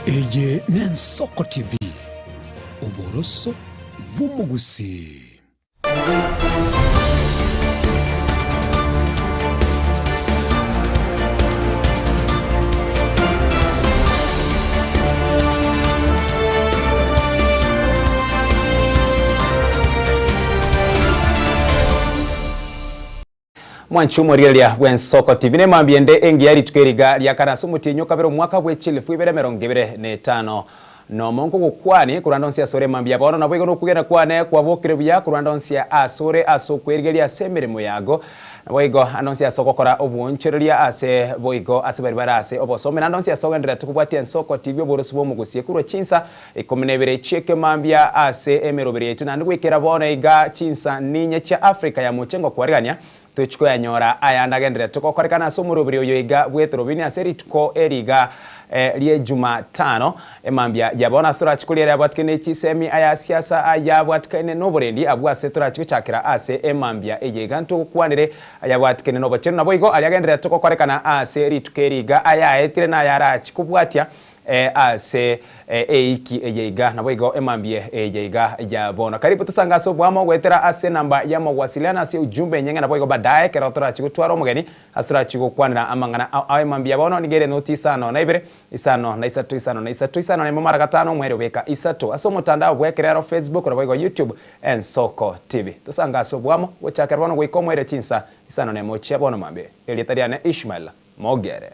Eye n'Ensoko TV oboroso bw'umugusi. Mwanchumo ryelia w'Ensoko TV ne mambiende engi yari tukeriga lya karasu mutinyo kabero mwaka bw'echilifu ibere 2025 no monko gukwani kurandonsi asore mambia bono na bwego nokugenda kwane kwa bokire bya kurandonsi asore asokwerigelia semeremo yago na bwego anonsi asokokora obuncherelia ase bwego asebari barase obosome na anonsi asogendera tukubwatia Ensoko TV oborosu bomugusie kuro chinsa 12 cheke mambia ase emerobere yetu na ndwikera bono iga chinsa ninye cha Afrika ya muchengo kwarigania tuchiko ya nyora aya ndagendere tukokorekana somurubiri oyo iga bwetorobini aseri tuko eriga liye Jumatano emambia yabona stora chikuliere abatkene chisemi aya siasa aya abatkene noborendi abwase tora chikachakira ase emambia eyega ntukwanire aya abatkene nobocheno naboigo aliagendere tukokorekana ase ritukeriga aya etire na yara chikubwatia ase eiki eyeiga naboigo emambie eyeiga ya bono karibu tusangaso bwamo gwetera ase namba ya mawasiliano ase ujumbe nyenga naboigo baadaye kera tora chigutwara omugeni astora chigukwanira amangana awe mambia bono nigere notisa no naibere isano na isatu isano na isatu isano na mumara gatano mwere weka isatu aso mutandao bwekerero Facebook naboigo YouTube Ensoko TV tusangaso bwamo gochakera bono gwikomwere chinsa isano na mochia bono mambe elietariane Ishmael Mogere.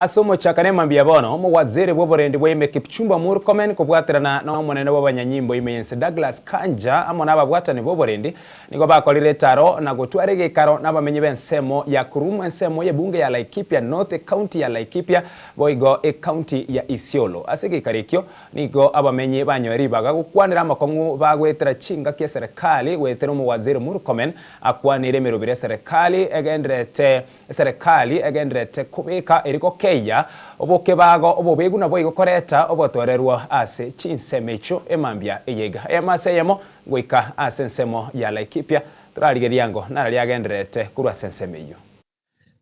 Asomo chakane mambia bono omo waziri bwoborendi bweme Kipchumba Murkomen kubwatirana na omonene w'abanyanyimbo imenyense Douglas Kanja amona ababwatani bwoborendi nigo bakolire taro na gutwarege karo n'abamenyi b'ensemo ya kurumu ensemo ye bunge ya Laikipia North County ya Laikipia boigo county ya Isiolo asege karikyo nigo abamenyi banyori baga gukwanira amakongu bagwetera chinga kya serikali wetera mu waziri Murkomen akwanire merubire serikali egendrete kubeka eriko keya oboke bago obobegu na boigo koreta obotorerwa ase chinsemecho emambia eyega emaseyemo gwika ase nsemo ya Laikipia turarigeriango naraliagendrete kurwa sensemeyo.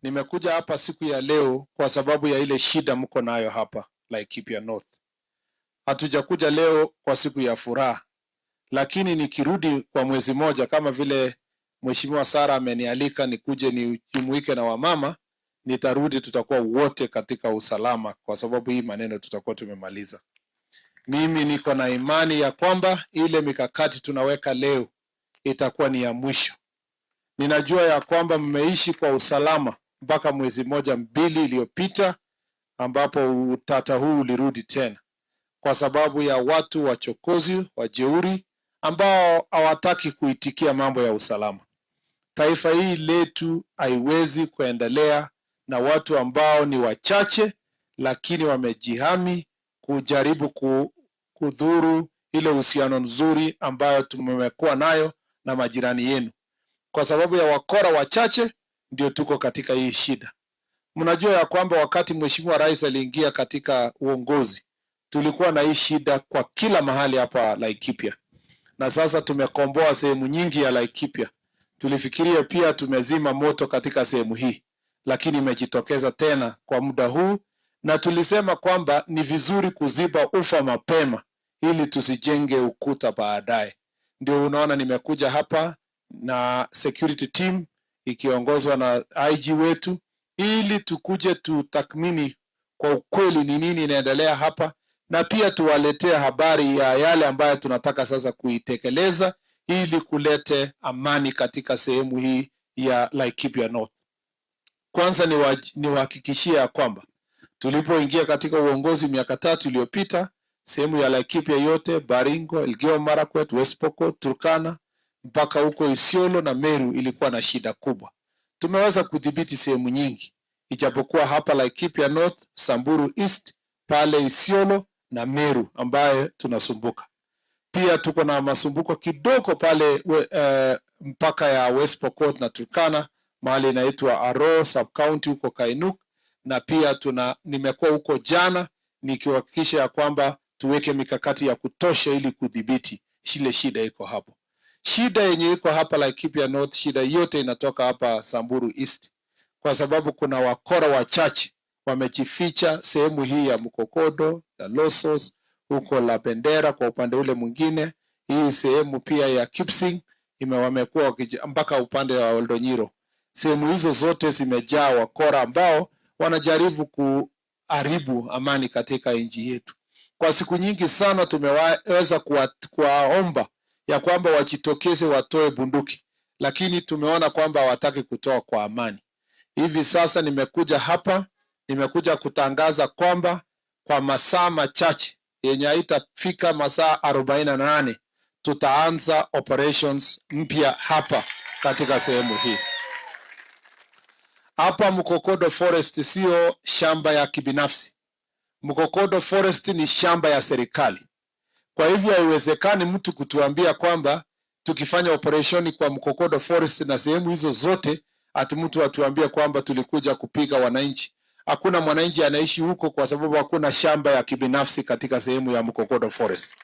Nimekuja hapa siku ya leo kwa sababu ya ile shida mko nayo hapa Laikipia North. Hatujakuja leo kwa siku ya furaha, lakini nikirudi kwa mwezi moja kama vile Mheshimiwa Sara amenialika nikuje nijumuike na wamama, nitarudi, tutakuwa wote katika usalama kwa sababu hii maneno tutakuwa tumemaliza. Mimi niko na imani ya kwamba ile mikakati tunaweka leo itakuwa ni ya mwisho. Ninajua ya kwamba mmeishi kwa usalama mpaka mwezi moja mbili iliyopita ambapo utata huu ulirudi tena kwa sababu ya watu wachokozi, wajeuri ambao hawataki kuitikia mambo ya usalama. Taifa hii letu haiwezi kuendelea na watu ambao ni wachache lakini wamejihami kujaribu kudhuru ile uhusiano nzuri ambayo tumekuwa nayo na majirani yenu. Kwa sababu ya wakora wachache ndio tuko katika hii shida. Mnajua ya kwamba wakati Mheshimiwa Rais aliingia katika uongozi, tulikuwa na hii shida kwa kila mahali hapa Laikipia. Na sasa tumekomboa sehemu nyingi ya Laikipia. Tulifikiria pia tumezima moto katika sehemu hii, lakini imejitokeza tena kwa muda huu, na tulisema kwamba ni vizuri kuziba ufa mapema ili tusijenge ukuta baadaye. Ndio unaona nimekuja hapa na security team ikiongozwa na IG wetu ili tukuje tutathmini kwa ukweli ni nini inaendelea hapa, na pia tuwaletee habari ya yale ambayo tunataka sasa kuitekeleza ili kulete amani katika sehemu hii ya Laikipia North. Kwanza niwahakikishia kwamba tulipoingia katika uongozi miaka 3 iliyopita, sehemu ya Laikipia yote, Baringo, Elgeyo Marakwet, West Pokot, Turkana mpaka huko Isiolo na Meru ilikuwa na shida kubwa. Tumeweza kudhibiti sehemu nyingi, ijapokuwa hapa Laikipia North, Samburu East, pale Isiolo na Meru ambaye tunasumbuka. Pia tuko na masumbuko kidogo pale mpaka ya West Pokot na Turkana, mahali inaitwa Aro sub county huko Kainuk, na pia nimekuwa huko jana nikiwahakikisha ya kwamba tuweke mikakati ya kutosha ili kudhibiti ile shida iko hapo. Shida yenye iko hapa Laikipia North, shida yote inatoka hapa Samburu East, kwa sababu kuna wakora wachache wamejificha sehemu hii ya Mkokodo, ya Losos, huko La Bendera kwa upande ule mwingine, hii sehemu pia ya Kipsing wamekuwa mpaka upande wa Oldonyiro. Sehemu hizo zote zimejaa wakora ambao wanajaribu kuharibu amani katika nchi yetu. Kwa siku nyingi sana tumeweza kuwaomba ya kwamba wajitokeze watoe bunduki, lakini tumeona kwamba hawataki kutoa kwa amani. Hivi sasa nimekuja hapa, nimekuja kutangaza kwamba kwa masaa machache yenye haitafika masaa 48 tutaanza operations mpya hapa katika sehemu hii. Hapa Mkokodo Forest sio shamba ya kibinafsi. Mkokodo Forest ni shamba ya serikali. Kwa hivyo haiwezekani mtu kutuambia kwamba tukifanya operationi kwa Mkokodo Forest na sehemu hizo zote ati mtu atuambie kwamba tulikuja kupiga wananchi. Hakuna mwananchi anaishi huko kwa sababu hakuna shamba ya kibinafsi katika sehemu ya Mkokodo Forest.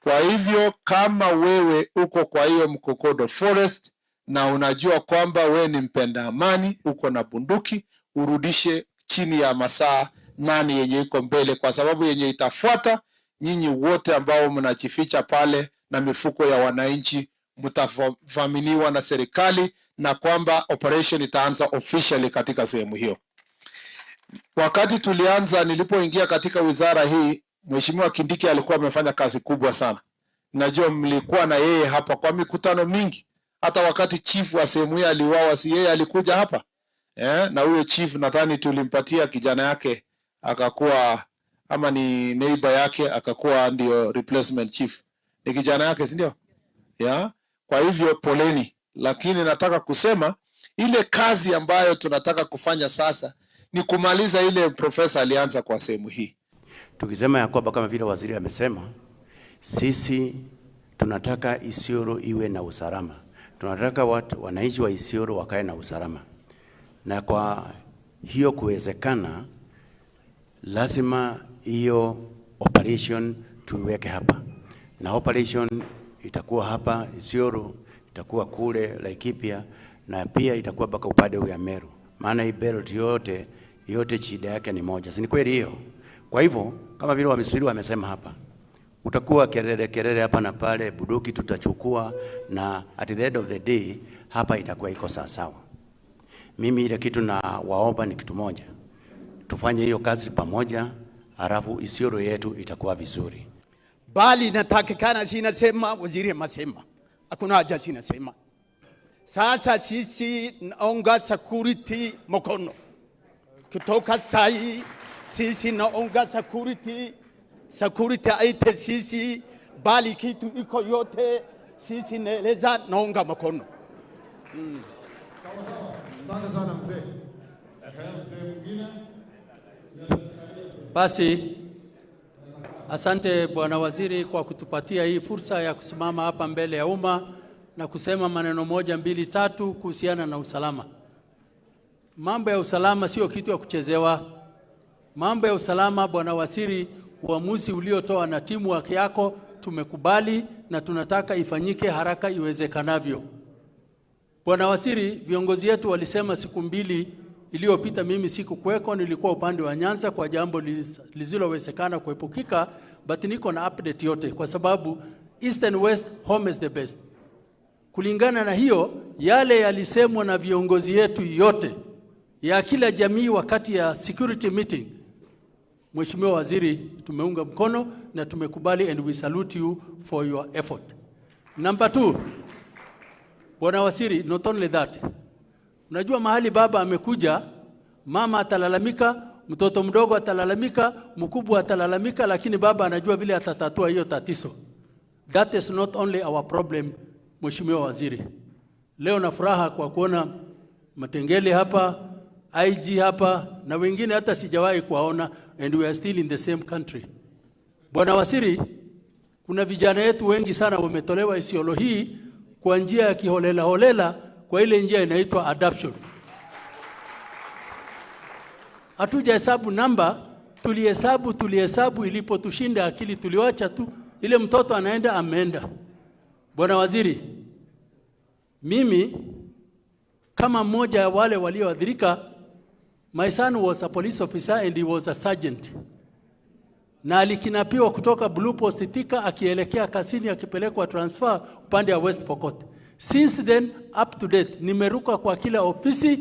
Kwa hivyo kama wewe uko kwa hiyo Mkokodo Forest na unajua kwamba wewe ni mpenda amani, uko na bunduki, urudishe chini ya masaa 8 yenye iko mbele, kwa sababu yenye itafuata nyinyi wote ambao mnajificha pale na mifuko ya wananchi mtavaminiwa na serikali, na kwamba operation itaanza officially katika sehemu hiyo. Wakati tulianza, nilipoingia katika wizara hii, Mheshimiwa Kindiki alikuwa amefanya kazi kubwa sana. Najua mlikuwa na yeye hapa kwa mikutano mingi. Hata wakati chief wa sehemu hii aliuawa, si yeye alikuja hapa? Na huyo chief nadhani tulimpatia kijana yake akakuwa, ama ni neighbor yake akakuwa ndio replacement chief. Ni kijana yake, si ndio? Kwa hivyo poleni, lakini nataka kusema ile kazi ambayo tunataka kufanya sasa ni kumaliza ile profesa alianza kwa sehemu hii. Tukisema ya kwamba kama vile waziri amesema, sisi tunataka Isiolo iwe na usalama. Tunataka wananchi wa Isiolo wakae na usalama. Na kwa hiyo kuwezekana, lazima hiyo operation tuweke hapa. Na operation itakuwa hapa Isiolo, itakuwa kule Laikipia, na pia itakuwa mpaka upande wa Meru. Maana hii belt yote shida yake ni moja. Si ni kweli hiyo? Kwa hivyo kama vile wamisiri wamesema hapa, utakuwa kelele hapa na pale, bunduki tutachukua, na at the end of the day hapa itakuwa iko sawa. Mimi ile kitu na waomba ni kitu moja. Tufanye hiyo kazi pamoja, halafu Isiolo yetu itakuwa vizuri. Bali natakikana sinasema, waziri amesema. Hakuna haja sinasema. Sasa sisi naonga security mkono. Kutoka sai sisi naonga security aite sisi, bali kitu iko yote sisi naeleza naonga mkono. Asante sana mzee. Mzee mwingine. Basi asante Bwana Waziri kwa kutupatia hii fursa ya kusimama hapa mbele ya umma na kusema maneno 1, 2, 3 kuhusiana na usalama. Mambo ya usalama sio kitu ya kuchezewa. Mambo ya usalama, Bwana Waziri, uamuzi uliotoa na timu yako tumekubali na tunataka ifanyike haraka iwezekanavyo. Bwana Waziri, viongozi wetu walisema siku 2 iliyopita, mimi sikukuweko, nilikuwa upande wa Nyanza kwa jambo lisilowezekana kuepukika, but niko na update yote kwa sababu East and West, home is the best. Kulingana na hiyo, yale yalisemwa na viongozi wetu yote ya kila jamii wakati ya security meeting, Mheshimiwa Waziri, tumeunga mkono na tumekubali, and we salute you for your effort. Number 2, Bwana Waziri, not only that, unajua mahali baba amekuja, mama atalalamika, mtoto mdogo atalalamika, mkubwa atalalamika, lakini baba anajua vile atatatua hiyo tatizo. That is not only our problem, Mheshimiwa Waziri. Leo na furaha kwa kuona Matengele hapa, IG hapa, na wengine hata sijawahi kuwaona, and we are still in the same country. Bwana Waziri, kuna vijana wetu wengi sana wametolewa Isiolo hii kwa njia ya kiholela kwa ile njia inaitwa adoption. Hatuja hesabu namba, tulihesabu ilipotushinda akili, tuliwacha tu ile mtoto anaenda ameenda. Bwana Waziri, mimi kama mmoja wale walioadhirika, my son was a police officer and he was a sergeant. Na alikinapiwa kutoka Blue Post Thika akielekea Kasini akipelekwa transfer upande wa West Pokot. Since then up to date nimeruka kwa kila ofisi.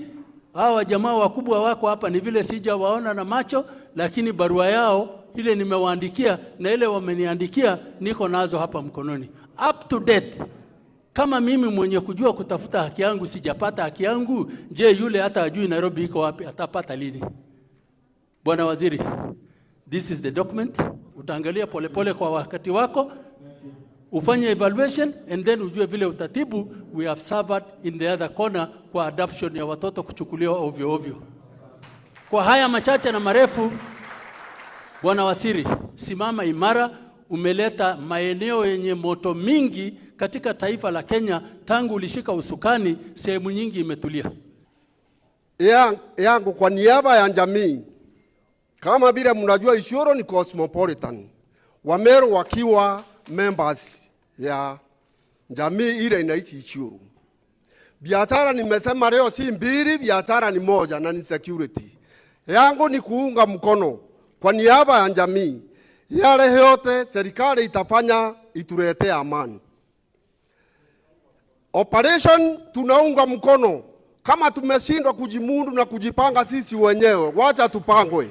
Hawa jamaa wakubwa wako hapa, ni vile sijawaona na macho, lakini barua yao ile nimewaandikia na ile wameniandikia niko nazo hapa mkononi. Up to date. Kama mimi mwenye kujua kutafuta haki yangu sijapata haki yangu, je, yule hata ajui Nairobi iko wapi atapata lini? Bwana Waziri, this is the document. Utaangalia polepole kwa wakati wako, ufanye evaluation and then ujue vile utatibu. We have suffered in the other corner kwa adoption ya watoto kuchukuliwa ovyo ovyo. Kwa haya machache na marefu, Bwana Waziri, simama imara. Umeleta maeneo yenye moto mingi katika taifa la Kenya. Tangu ulishika usukani, sehemu nyingi imetulia. Yangu kwa niaba ya jamii, kama vile mnajua Isiolo ni cosmopolitan, Wameru wakiwa members ya jamii ile inaishi Isiolo. Biashara nimesema leo si mbili, biashara ni moja na ni security. Yangu ni kuunga mkono kwa niaba ya jamii yale yote serikali itafanya ituletee amani. Operation tunaunga mkono. Kama tumeshindwa kujimundu na kujipanga sisi wenyewe, wacha tupangwe.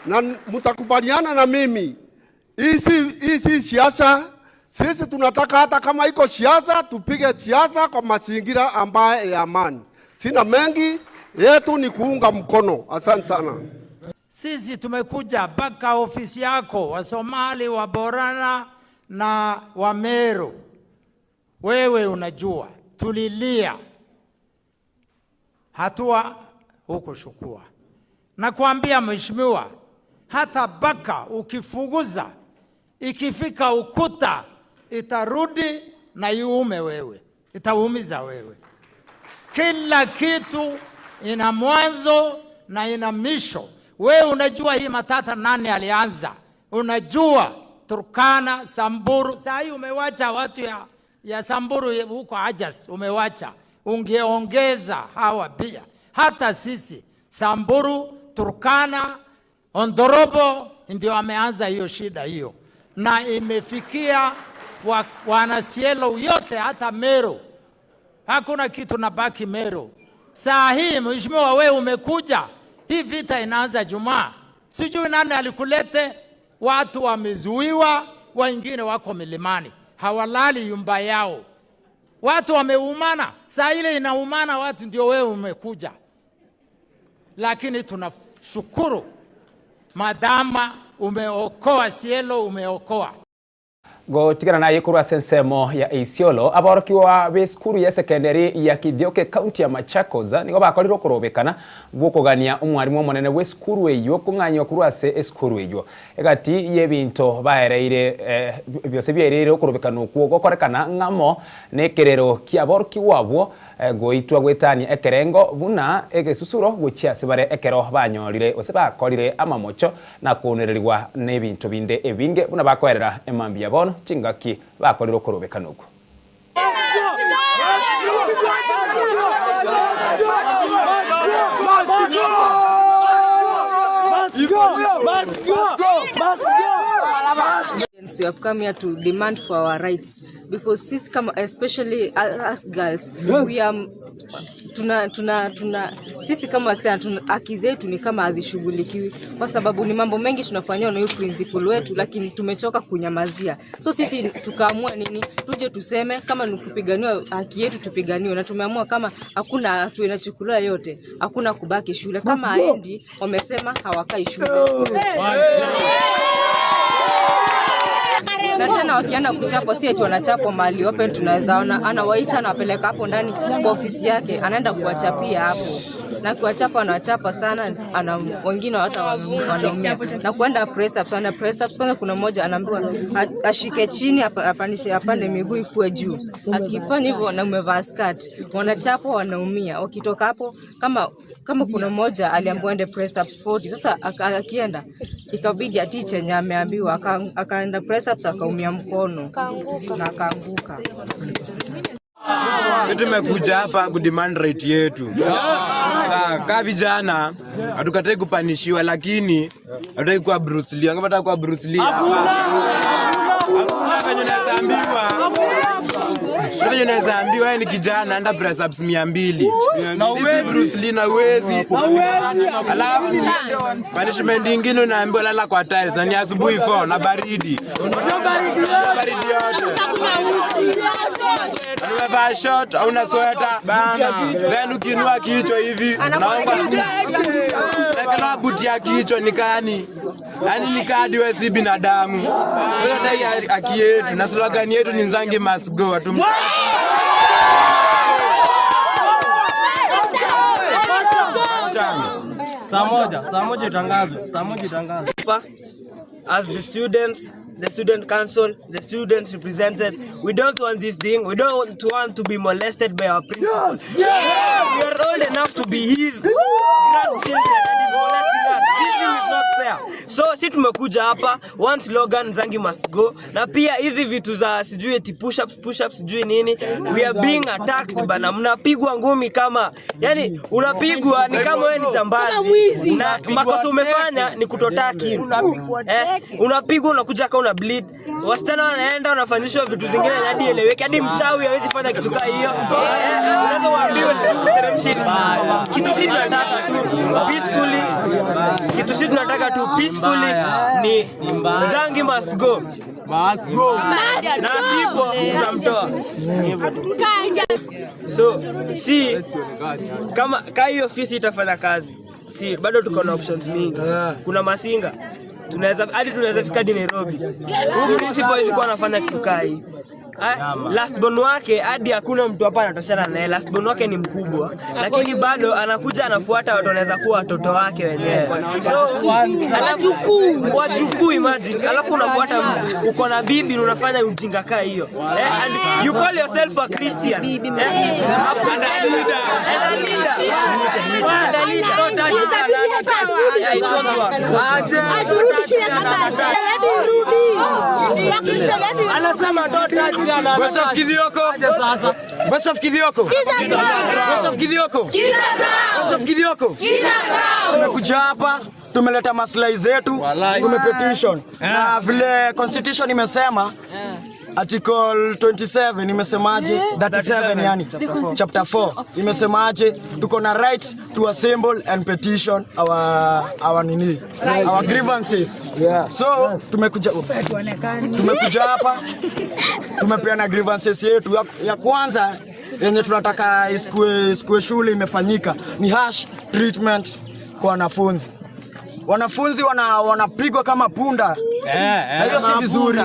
Na mtakubaliana na mimi, hizi siasa, sisi tunataka hata kama iko siasa, tupige siasa kwa mazingira ambaye ya amani. Sina mengi, yetu ni kuunga mkono. Asante sana. Sisi tumekuja mpaka ofisi yako, Wasomali, Waborana na Wameru. Wewe unajua, tulilia. Hatua hukuchukua. Na kuambia mheshimiwa, hata baka ukifuguza, ikifika ukuta, itarudi na iume wewe. Itaumiza wewe. Kila kitu ina mwanzo na ina misho. Wewe unajua hii matata nani alianza? Unajua Turkana, Samburu. Saa hii umewacha watu ya Samburu huko Ajas, umewacha. Ungeongeza hawa pia. Hata sisi Samburu, Turkana, Ondorobo ndio wameanza hiyo shida hiyo. Na imefikia wanasielo yote, hata Meru. Hakuna kitu nabaki Meru. Saa hii mheshimiwa, wewe umekuja, hii vita inaanza Jumaa. Sijui nani alikulete, watu wamezuiwa, wengine wako milimani, hawalali nyumba yao. Watu wameumana, saa ile inaumana watu ndio wewe umekuja. Lakini tunashukuru madama umeokoa Sielo, umeokoa. Go tigana na yekuru asensemo ya Isiolo aborokiwa be skuru ya secondary ya Kithioke county ya Machakos nigo bakoriro kurobekana gukogania umwarimu monene we skuru eyo kung'anywa kuru ase skuru eyo egati yebinto baereire byose byereire kurobekana okuo gokorekana ng'amo nekerero kiaboroki wabo goitwa gwetania ekerengo buna egesusuro guchia sibare ekero banyorire ose bakorire amamocho na kunererwa nebinto binde ebinge buna bakoerera emambia bono chingaki bakoriro kurobekana uko We have come here to demand for our rights because this come, especially us girls, we are sisi kama wasichana haki zetu ni kama hazishughulikiwi kwa sababu ni mambo mengi tunafanywa na huyu principal wetu, lakini tumechoka kunyamazia. So sisi tukaamua nini, tuje tuseme kama ni kupiganiwa haki yetu tupiganiwe, na tumeamua kama hakuna tunachukuliwa yote, hakuna kubaki shule. Kama haendi wamesema hawakai shule. Na tena wakienda kuchapwa, si eti wanachapwa mahali open, tunaweza ona anawaita anawapeleka hapo ndani kwa ofisi yake, anaenda kuwachapia hapo. Na kuwachapa anawachapa sana, wengine hata wanaumia. Na kuenda press ups, ana press ups kwanza kuna mmoja anaambiwa ashike chini apande miguu ikuwe juu. Akifanya hivyo na umevaa skirt, wanachapa wanaumia. Wakitoka hapo kama kuna mmoja aliambiwa ende press ups 40. Sasa akienda ikabidi ati chenye ameambiwa akaenda press ups akaumia mkono na akaanguka. Sisi tumekuja hapa kudemand right yetu. Kama vijana hatukatai kupanishiwa, lakini hatutaki kuwa Bruce Lee. Angepata kuwa Bruce Lee. Hakuna venye unaambiwa. Venye unaambiwa ni kijana anda press ups 200. Sisi Bruce Lee na uwezi. Alafu punishment nyingine unaambiwa lala kwa tiles na ni asubuhi 4 na baridi. Baridi yote. Unavaa short au una sweater bana, then ukinua kichwa hivi naomba nakala buti ya kichwa nikani, yani nikadi wewe si binadamu. Wewe dai haki yetu na slogan yetu ni Nzangi must go. Saa moja itangazwe. As the students, the student council, the students represented, we don't want this thing. We don't want to be molested by our principal. We are old enough to be his grandchildren and he's molesting us. This thing is not fair. So si tumekuja hapa, one slogan, Nzangi must go. Na pia hizi vitu za sijui eti push-ups sijui nini. We are being attacked bana. Mnapigwa ngumi kama, yani unapigwa ni kama wewe ni jambazi. Na makosa umefanya ni kutotaki. Unapigwa unakuja kama una bleed. Wasichana wanaenda wanafanyishwa vitu zingine hadi eleweke, hadi mchawi hawezi fanya kitu kama hiyo. Unaweza waambiwa teremshi. Kitu sisi tunataka peacefully. Kitu sisi tunataka tu peacefully ni Nzangi must go. Na sipo tutamtoa. So si kama hiyo ofisi itafanya kazi, si bado tuko na options mingi. Kuna Masinga, tunaweza fika hadi Nairobi. Huyu principal hizi kwa anafanya kitu kai. Last born wake hadi hakuna mtu hapa anatoshana naye. Last born wake ni mkubwa, lakini bado anakuja anafuata watu wanaweza kuwa watoto wake wenyewe. So wajukuu imagine, alafu unafuata uko na bibi na unafanya ujinga kaa hiyo. And you call yourself a Christian. And a leader. Anasema don't Tumekuja hapa tumeleta maslahi zetu, tumepetition na vile constitution imesema Article 27 imesemaje? 37 yani chapter 4 imesemaje? Tuko na right to assemble and petition our grievances. So tumekuja hapa tumepeana grievances yetu. Ya kwanza yenye tunataka isikue shule imefanyika ni harsh treatment kwa wanafunzi. Wanafunzi wanapigwa kama punda. Hiyo si vizuri.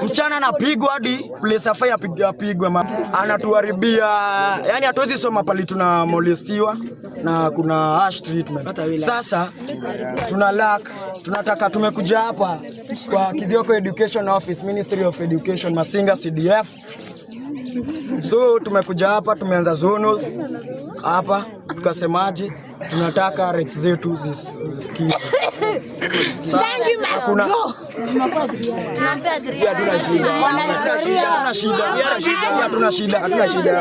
Msichana anapigwa hadi place afai apigwe. Anatuharibia, yani hatuwezi soma pali tuna molestiwa na kuna harsh treatment. Sasa tunataka tumekuja hapa kwa Kithioko Education Office, Ministry of Education, Masinga CDF. So tumekuja hapa tumeanza zonals hapa tukasemaje tunataka rights zetu zisikizwe. Hakuna shida.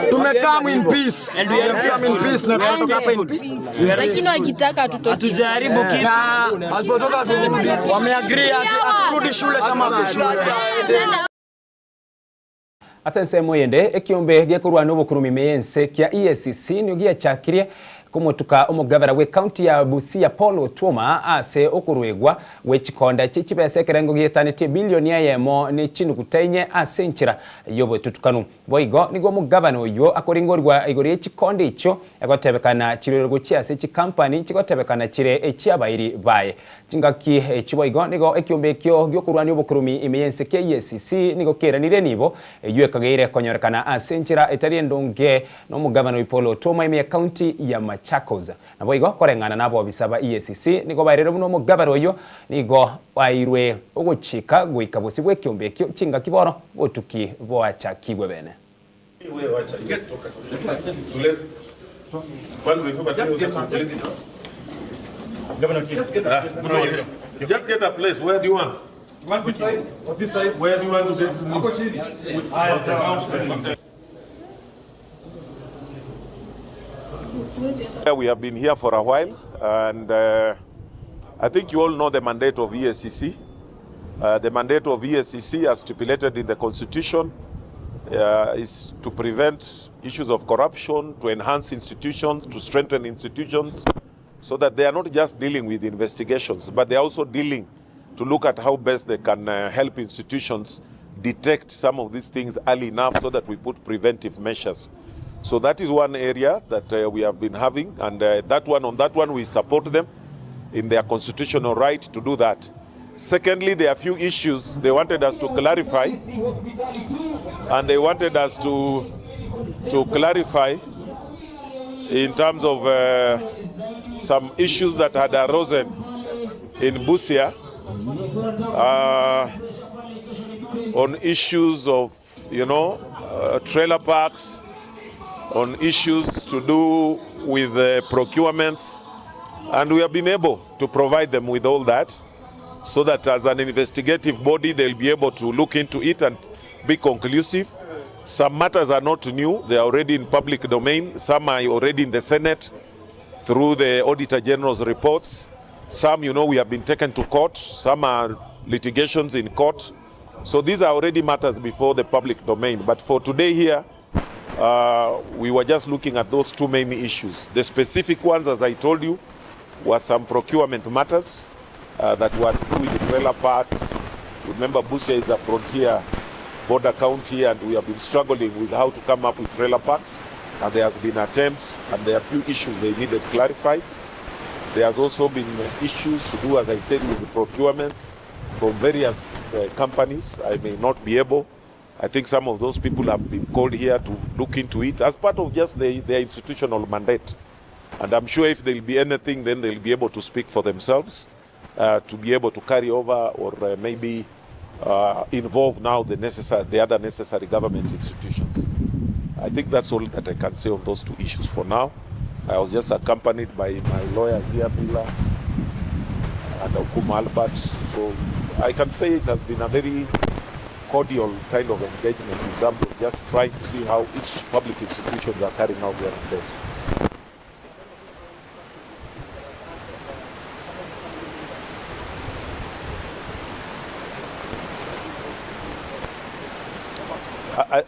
Tumekaa in peace. And we have come in peace na tunatoka hapa in peace. Lakini wakitaka hatujaribu kitu. Alipotoka wameagree aturudi shule kama shule. Asense moyende ekiombe gekorwa no bukurumi meyense kya EACC nyogia chakirie kumutuka omugavana we county ya Busia Paul Otuoma ase okurwegwa wechikonda chichibese kerengo gietanete bilioni yemo ni chinukutainye ase nchira yobo tutukanu boigo nigo omugavana oyo akoringorwa igori echikonde icho agotebekana chirergo chiase chi company chigotebekana chire echiabairi baye chingaki echiboigo nigo ekiombekyo gyokurwani obukurumi imeyense KECC nigo keranire nibo yekageire konyorekana ase nchira etari endonge no mugavana Paul Otuoma ime county ya Machakos na boigo korengana nabo bisaba EACC nigo bairero buno mugavana oyo nigo wairwe ogochika goikabosi bwe kiombekyo chinga kiboro botuki boacha kigwe bene Just get a place. Where do you want? This side? This side? Where do you want to get? We have been here for a while, and I think you all know the mandate of EACC. The mandate of EACC, as stipulated in the Constitution, is to prevent issues of corruption, to enhance institutions, to strengthen institutions, so that they are not just dealing with investigations, but they are also dealing to look at how best they can help institutions detect some of these things early enough so that we put preventive measures. So that is one area that we have been having, and on that one we support them in their constitutional right to do that. Secondly, there are a few issues they wanted us to clarify, and they wanted us to clarify in terms of some issues that had arisen in Busia on issues of, trailer parks, on issues to do with procurements, and we have been able to provide them with all that, so that as an investigative body they'll be able to look into it and be conclusive. Some matters are not new, they are already in public domain. Some are already in the Senate through the Auditor General's reports. Some, we have been taken to court. Some are litigations in court. So these are already matters before the public domain. But for today here, we were just looking at those two main issues. The specific ones, as I told you, were some procurement matters that were to do with the trailer parks. Remember, Busia is a frontier border county, and we have been struggling with how to come up with trailer parks. And there has been attempts, and there are a few issues they needed clarified. There has also been issues to do, as I said, with the procurements from various companies. I may not be able. I think some of those people have been called here to look into it as part of just their institutional mandate. And I'm sure if there'll be anything, then they'll be able to speak for themselves, to be able to carry over or maybe involve now the other necessary government institutions. I think that's all that I can say on those two issues for now. I was just accompanied by my lawyer here, Mila, and Okuma Albert. So I can say it has been a very cordial kind of engagement in terms of just trying to see how each public institutions are carrying out their mandate.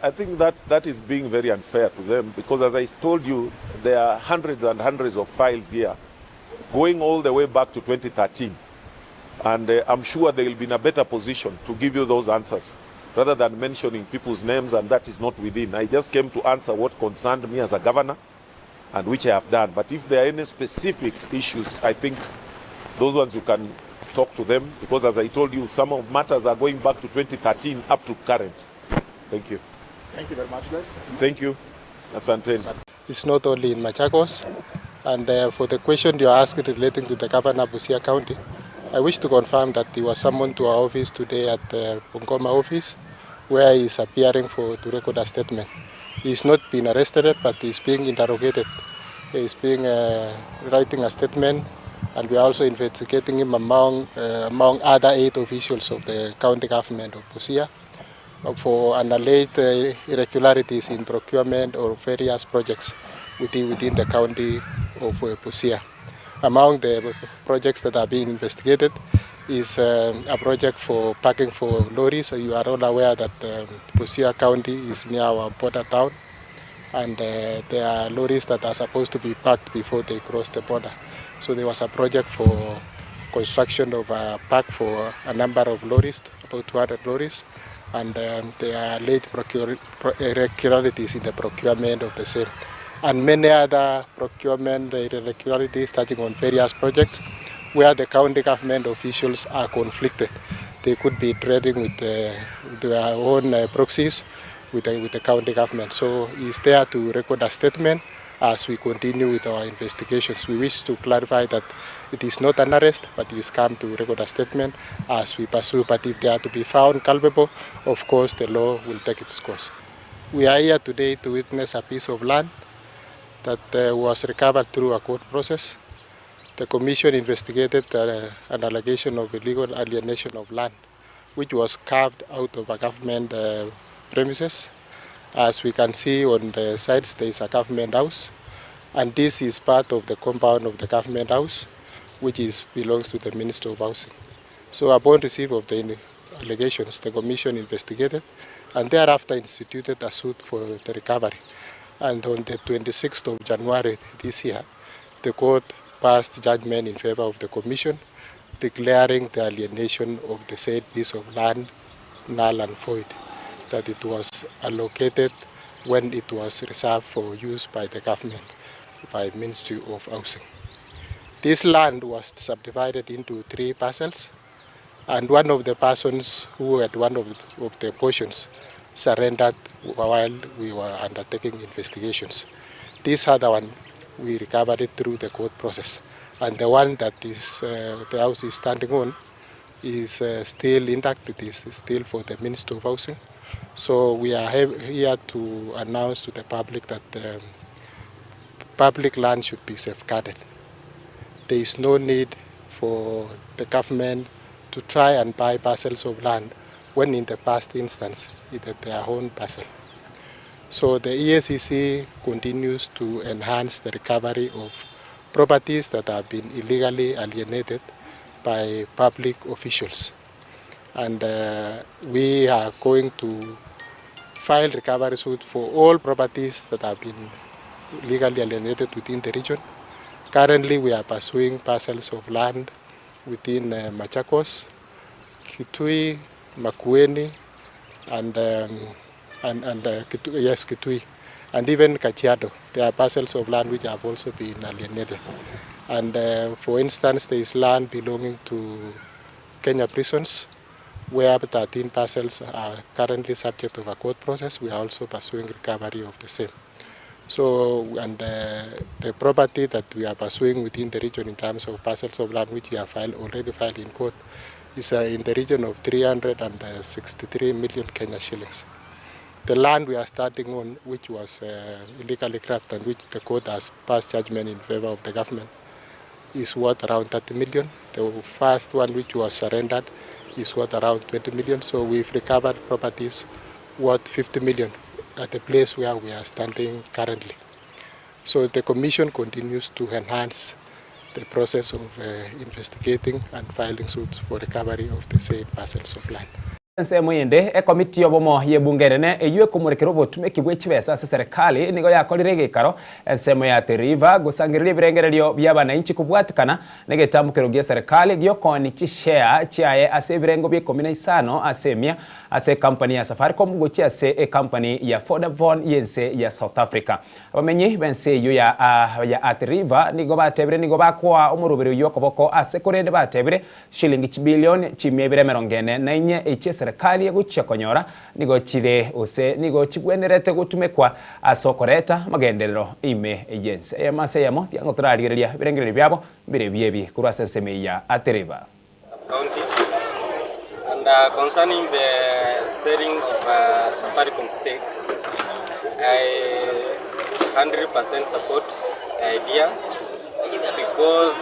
I think that is being very unfair to them, because as I told you, there are hundreds and hundreds of files here going all the way back to 2013. And I'm sure they will be in a better position to give you those answers rather than mentioning people's names, and that is not within. I just came to answer what concerned me as a governor, and which I have done. But if there are any specific issues, I think those ones you can talk to them, because as I told you, some of matters are going back to 2013 up to current. Thank you. Thank you very much, guys. Thank you. Asante. It's not only in Machakos. And for the question you asked relating to the governor of Busia County, I wish to confirm that he was summoned to our office today at the Bungoma office, where he is appearing to record a statement. He is not being arrested, but he is being interrogated. He is being writing a statement, and we are also investigating him among other 8 officials of the county government of Busia for alleged irregularities in procurement or various projects within the county of Busia. Among the projects that are being investigated is a project for parking for lorries. So you are all aware that Busia County is near our border town, and there are lorries that are supposed to be parked before they cross the border. So there was a project for construction of a park for a number of lorries, about 200 lorries, and there are late irregularities in the procurement of the same. And many other procurement irregularities touching on various projects where the county government officials are conflicted. They could be trading with their own proxies with the county government. So he's there to record a statement as we continue with our investigations. We wish to clarify that it is not an arrest, but he has come to record a statement as we pursue. But if they are to be found culpable, of course the law will take its course. We are here today to witness a piece of land that was recovered through a court process. The Commission investigated an allegation of illegal alienation of land, which was carved out of a government premises. As we can see on the sides, there is a government house, and this is part of the compound of the government house, which belongs to the Minister of Housing. So upon receipt of the allegations, the Commission investigated and thereafter instituted a suit for the recovery. And on the 26th of January this year, the court passed judgment in favor of the Commission, declaring the alienation of the said piece of land null and void, that it was allocated when it was reserved for use by the government, by Ministry of Housing. This land was subdivided into 3 parcels, and one of the persons who had one of the portions surrendered while we were undertaking investigations. This other one, we recovered it through the court process, and the one that is the house is standing on is still intact. It is still for the Minister of Housing. So we are here to announce to the public that public land should be safeguarded. There is no need for the government to try and buy parcels of land when in the past instance it had their own parcel. So the EACC continues to enhance the recovery of properties that have been illegally alienated by public officials. And we are going to file recovery suit for all properties that have been legally alienated within the region. Currently, we are pursuing parcels of land within Machakos, Kitui, Makueni, and Kitui, and even Kajiado. There are parcels of land which have also been alienated. And for instance, there is land belonging to Kenya prisons, where 13 parcels are currently subject to a court process. We are also pursuing recovery of the same. So, and the property that we are pursuing within the region in terms of parcels of land which we have already filed in court is in the region of 363 million Kenya shillings. The land we are starting on, which was illegally grabbed and which the court has passed judgment in favor of the government, is worth around 30 million. The first one which was surrendered is worth around 20 million. So we've recovered properties worth 50 million at the place where we are standing currently. So the Commission continues to enhance the process of investigating and filing suits for recovery of the said parcels of land. Nsemo yende komiti yobomo ye bungerene eyue kumurekero botumeki bwechibesa serikali nigo yakolire gikaro nsemo ya Teriva gusangirira birengereryo by'abananchi kubwatikana negetambukiro gya serikali gyokoni chishare chiaye ase birengo bye 15 asemia ase company ya Safaricom gochi ase company ya Vodafone yense ya South Africa. Abamenyi bense yo ya Teriva nigo batebire nigo bakwa umurubiro yokoboko ase korende batebire shilingi bilioni chimebire merongene na inye serikali ya guchakonyora nigo chire ose nigo chibwenerete gutumekwa asokoreta magenderero ime agency ya mase yamo yango turarigereria birengereri byabo bire byebi kurwa seseme ya Teriva county. And concerning the selling of Safaricom stake, I 100% support the idea because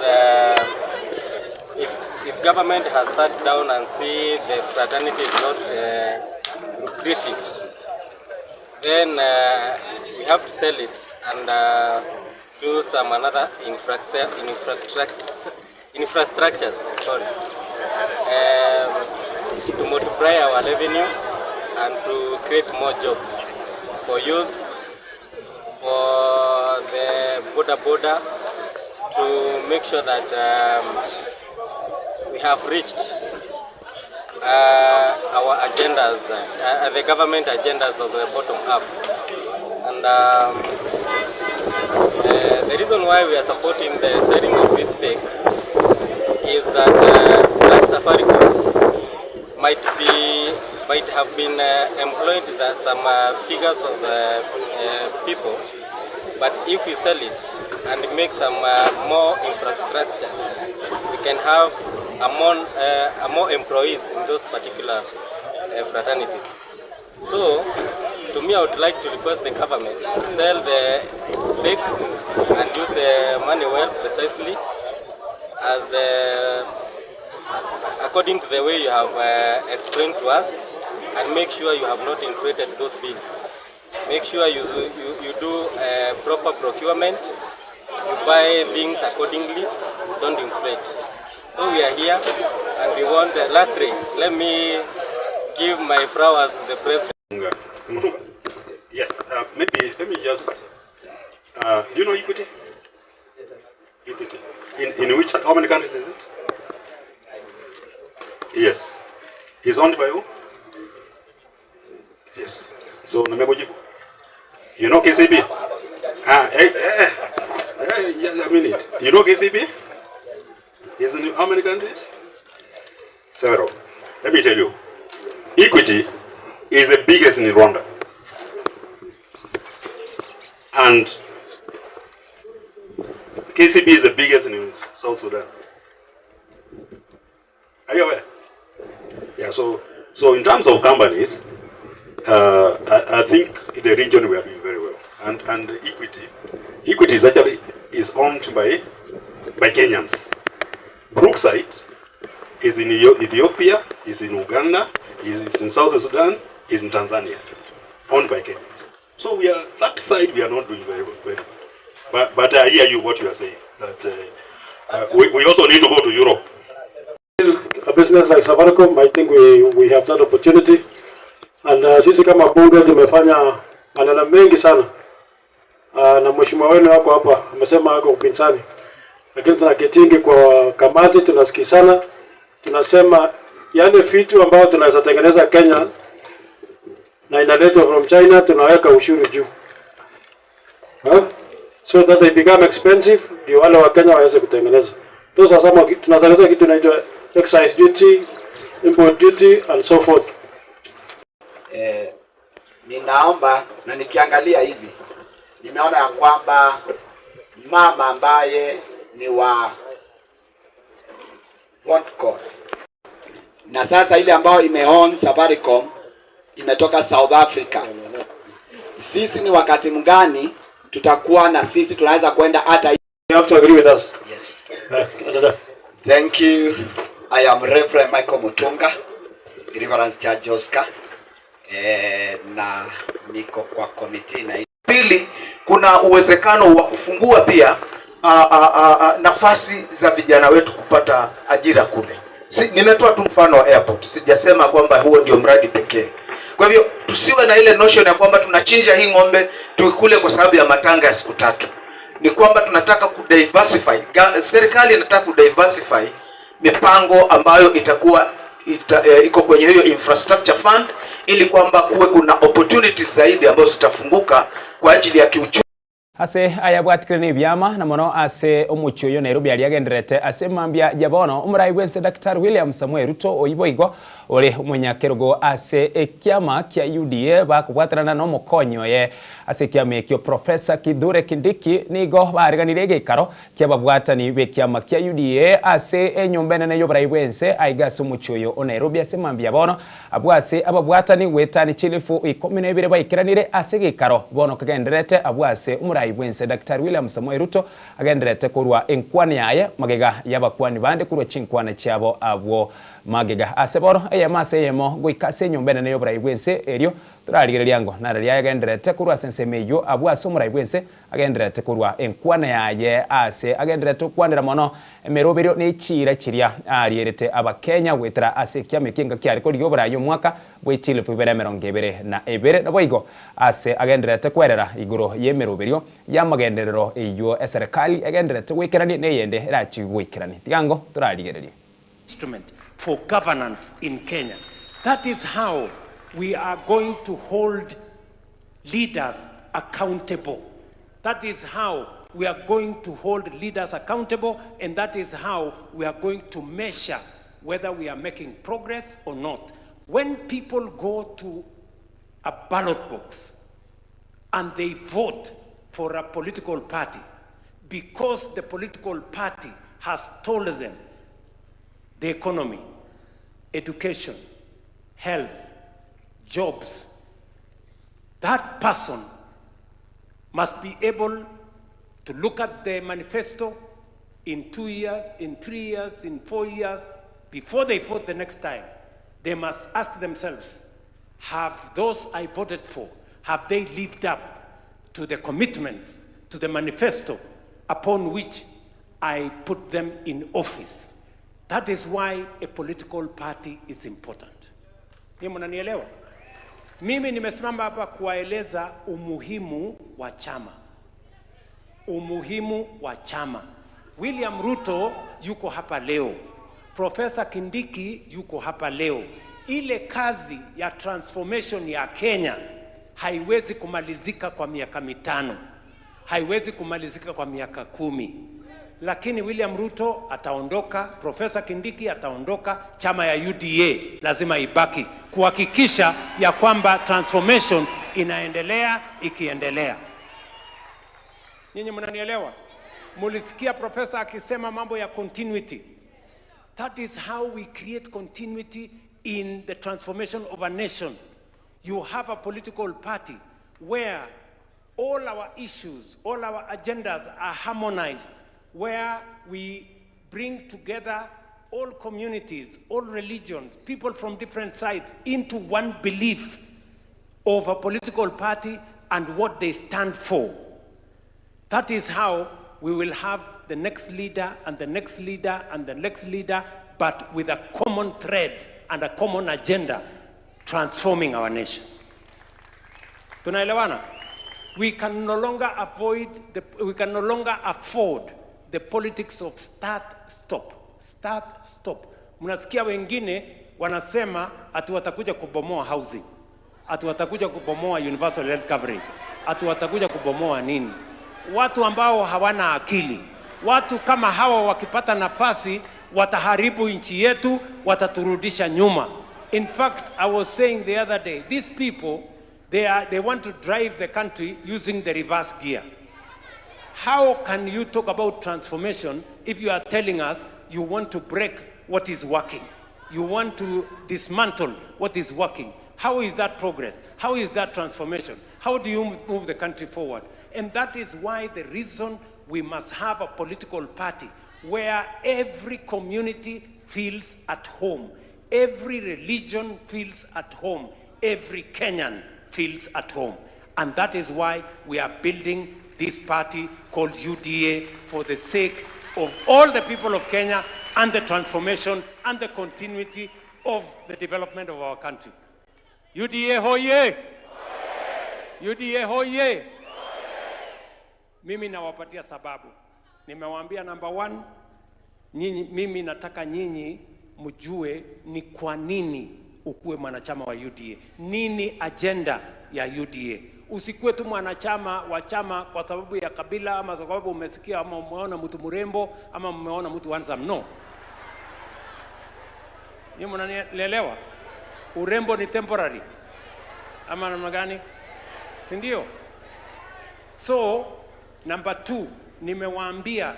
if government has sat down and see the fraternity is not lucrative, then we have to sell it and do some another infrastructures. Sorry, to multiply our revenue and to create more jobs for youths for the border to make sure that we have reached our agendas, the government agendas of the bottom up. And the reason why we are supporting the setting of this stake is that Black Safaricom might have been employed some figures of people, but if we sell it and make some more infrastructure, we can have more employees in those particular fraternities. So, to me, I would like to request the government to sell the stake and use the money well, precisely, as according to the way you have explained to us, and make sure you have not inflated those bids. Make sure you do proper procurement, you buy things accordingly, don't inflate. So we are here, and we want, lastly, let me give my flowers to the president. Yes, maybe let me just, do you know Equity? Equity. In which, how many countries is it? Yes. It's owned by who? Yes. So, you know KCB? Yes, a minute. You know KCB? Yes, in how many countries? Several. Let me tell you. Equity is the biggest in Rwanda. And KCB is the biggest in South Sudan. Are you aware? Yeah, so in terms of companies, I think the region we are doing very well. And Equity is actually owned by Kenyans. Brookside is in Ethiopia, is in Uganda, is in South Sudan, is in Tanzania, owned by Kenyans. So that side we are not doing very well. But I hear you what you are saying, that we also need to go to Europe. A business like Safaricom, I think we have that opportunity, and sisi kama bunge tumefanya maneno mengi sana, na mheshimiwa wenu wako hapa amesema hako upinzani, lakini tunaketingi kwa kamati, tunasikizana, tunasema yani vitu ambao tunaweza tengeneza Kenya na inaletwa from China, tunaweka ushuru juu, so that they become expensive, ndio wale wa Kenya waweze kutengeneza. Sasa tunatengeneza kitu inaitwa excise duty, import duty and so forth. Ninaomba, na nikiangalia hivi nimeona ya kwamba mama ambaye ni wa Bondcon na sasa ile ambayo imeown Safaricom imetoka South Africa. Sisi ni wakati mgani tutakuwa na sisi tunaweza kwenda hata? You have to agree with us. Yes. Thank you. I am Reverend Michael Mutunga, Reverend Judge Oscar, na niko kwa committee na pili. Kuna uwezekano wa kufungua pia nafasi za vijana wetu kupata ajira kule. Nimetoa tu mfano wa airport, sijasema kwamba huo ndio mradi pekee. Kwa hivyo tusiwe na ile notion ya kwamba tunachinja hii ng'ombe tuikule kwa sababu ya matanga ya siku 3. Ni kwamba tunataka kudiversify. Serikali inataka kudiversify mipango ambayo iko kwenye hiyo infrastructure fund, ili kwamba kuwe kuna opportunities zaidi ambazo zitafunguka kwa ajili ya kiuchumi. Ase ayabwatikirani byama na mono ase omuchoyo Nairobi aliagenderete ase mambia jabono umurai wense Dr. William Samuel Ruto oiboigo ole umunyakerogo ase ekiama kya UDA bakubwatarana no mukonyo ye ase kiama ekyo Professor Kithure Kindiki nigo bariganire gekaro kyababwatani bekiama kya UDA ase enyombene nayo burai wense aigase omuchoyo o Nairobi ase mambia bono abwase ababwatani wetani chilifu 12 baikiranire ase gekaro bono kagenderete abwase umurai wense Dr. William Samuel Ruto agenderete kurwa enkwani yaye magega yabakwani bande kurwa chinkwana cyabo abwo magega aseboro eyamase yemo goikase nyombene ne yobra ibwense erio turarigereria ngo nararia agenderete kurwa sensemeyo abwase omura ibwense agenderete kurwa enkwana yaye ase agenderete kwandira mono emeroberio ne chira chiria arierete abakenya gwetera ase kiamekinga kiari kori yobra yo mwaka bwechile fubere merongebere na ebere na boigo ase agenderete kwerera iguro yemeroberio yamagenderero eyo eserikali agenderete gwekerani ne yende rachi gwekerani tigango turarigereria instrument for governance in Kenya. That is how we are going to hold leaders accountable. That is how we are going to hold leaders accountable, and that is how we are going to measure whether we are making progress or not. When people go to a ballot box and they vote for a political party because the political party has told them the economy, education, health, jobs, that person must be able to look at the manifesto in 2 years, in 3 years, in 4 years, before they vote the next time. They must ask themselves, have those I voted for, have they lived up to the commitments, to the manifesto upon which I put them in office? That is why a political party is important. Ni mnanielewa? Mimi nimesimama hapa kuwaeleza umuhimu wa chama. Umuhimu wa chama. William Ruto yuko hapa leo. Professor Kindiki yuko hapa leo. Ile kazi ya transformation ya Kenya haiwezi kumalizika kwa miaka 5. Haiwezi kumalizika kwa miaka 10. Lakini William Ruto ataondoka, Professor Kindiki ataondoka, chama ya UDA lazima ibaki kuhakikisha ya kwamba transformation inaendelea ikiendelea. Nyinyi mnanielewa? Mulisikia Professor akisema mambo ya continuity. That is how we create continuity in the transformation of a nation. You have a political party where all our issues, all our agendas are harmonized, where we bring together all communities, all religions, people from different sides into one belief of a political party and what they stand for. That is how we will have the next leader and the next leader and the next leader, but with a common thread and a common agenda, transforming our nation. Tunaelewana? We can no longer afford the politics of start, stop. Start, stop. Mnasikia wengine wanasema ati watakuja kubomoa housing, ati watakuja kubomoa universal health coverage, ati watakuja kubomoa nini? Watu ambao hawana akili. Watu kama hawa wakipata nafasi wataharibu nchi yetu, wataturudisha nyuma. In fact, I was saying the other day, these people, they want to drive the country using the reverse gear. How can you talk about transformation if you are telling us you want to break what is working? You want to dismantle what is working. How is that progress? How is that transformation? How do you move the country forward? And that is why the reason we must have a political party where every community feels at home, every religion feels at home, every Kenyan feels at home. And that is why we are building this party called UDA for the sake of all the people of Kenya and the transformation and the continuity of the development of our country. UDA hoye! UDA hoye! Mimi nawapatia sababu. Nimewaambia number 1, mimi nataka nyinyi mjue ni kwa nini ukuwe mwanachama wa UDA. Nini agenda ya UDA? Usikuwe tu mwanachama wa chama kwa sababu ya kabila ama kwa sababu umesikia ama umeona mtu mrembo ama umeona mtu handsome. No. Ni mnanielewa? Urembo ni temporary. Ama namna gani? Si ndio? So, number 2, nimewaambia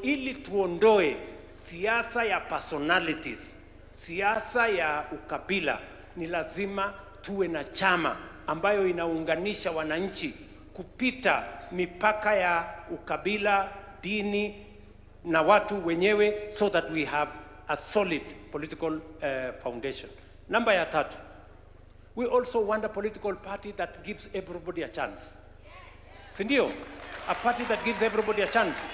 ili tuondoe siasa ya personalities, siasa ya ukabila, ni lazima tuwe na chama ambayo inaunganisha wananchi kupita mipaka ya ukabila, dini na watu wenyewe, so that we have a solid political foundation. Namba ya tatu, we also want a political party that gives everybody a chance. Sindio? A party that gives everybody a chance.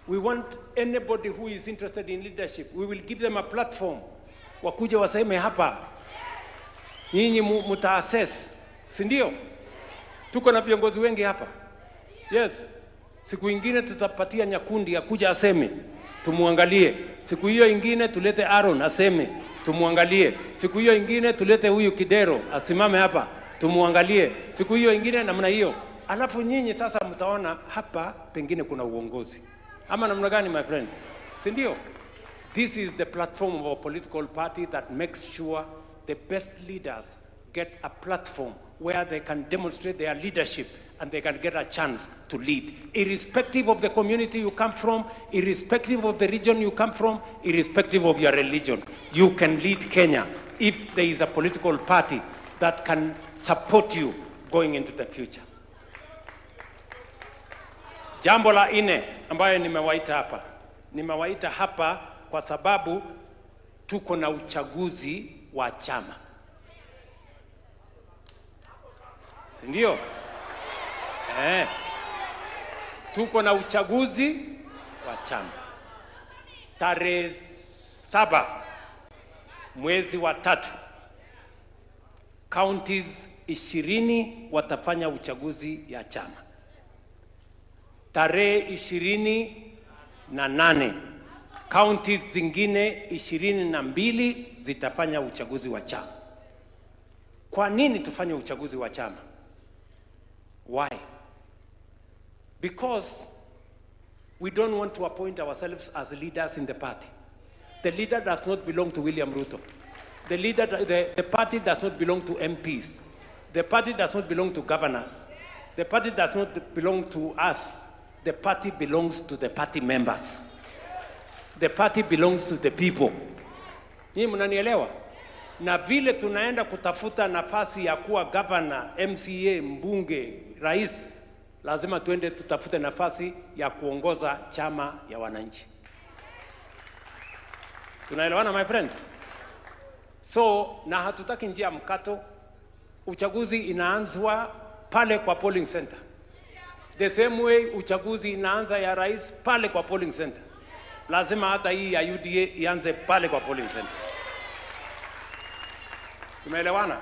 We want anybody who is interested in leadership, we will give them a platform. Wakuje waseme hapa, nyinyi mutaassess. Sindio? Tuko na viongozi wengi hapa. Yes. Siku ingine tutapatia Nyakundi akuja aseme, tumuangalie. Siku hiyo ingine tulete Aaron aseme, tumuangalie. Siku hiyo ingine tulete huyu Kidero asimame hapa, tumuangalie. Siku hiyo ingine namna hiyo. Alafu nyinyi sasa mtaona hapa pengine kuna uongozi. Ama namna gani, my friends? Si ndio? This is the platform of our political party that makes sure the best leaders get a platform where they can demonstrate their leadership and they can get a chance to lead. Irrespective of the community you come from, irrespective of the region you come from, irrespective of your religion, you can lead Kenya if there is a political party that can support you going into the future. Jambo la ine ambayo nimewaita hapa kwa sababu tuko na uchaguzi wa chama. Si ndio? Tuko na uchaguzi wa chama. Tarehe 7 mwezi wa 3, counties 20 watafanya uchaguzi ya chama. Tarehe 28 counties zingine 22 zitafanya uchaguzi wa chama. Kwa nini tufanye uchaguzi wa chama? Why? Because we don't want to appoint ourselves as leaders in the party. The leader does not belong to William Ruto. The party does not belong to MPs. The party does not belong to governors. The party does not belong to us. The party belongs to the party members. The party belongs to the people. Nyinyi mnanielewa? Na vile tunaenda kutafuta nafasi ya kuwa governor, MCA, mbunge, rais, lazima tuende tutafute nafasi ya kuongoza chama ya wananchi. Tunaelewana, my friends? So, na hatutaki njia mkato. Uchaguzi inaanzwa pale kwa polling center. The same way uchaguzi inaanza ya rais pale kwa polling center. Lazima hata hii ya UDA ianze pale kwa polling center. Tumeelewana?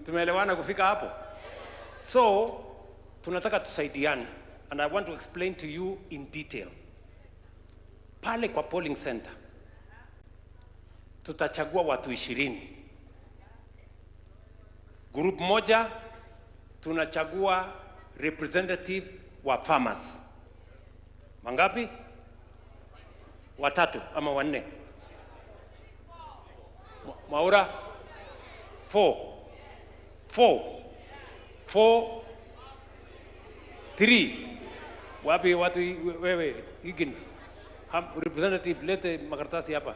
Tumeelewana kufika hapo? So, tunataka tusaidiane. And I want to explain to you in detail. Pale kwa polling center, tutachagua watu 20. Group moja, tunachagua representative wa farmers. Mangapi? 3 ama 4? Maura? 4. 3. Wapi watu wewe Higgins? Representative, lete makaratasi hapa.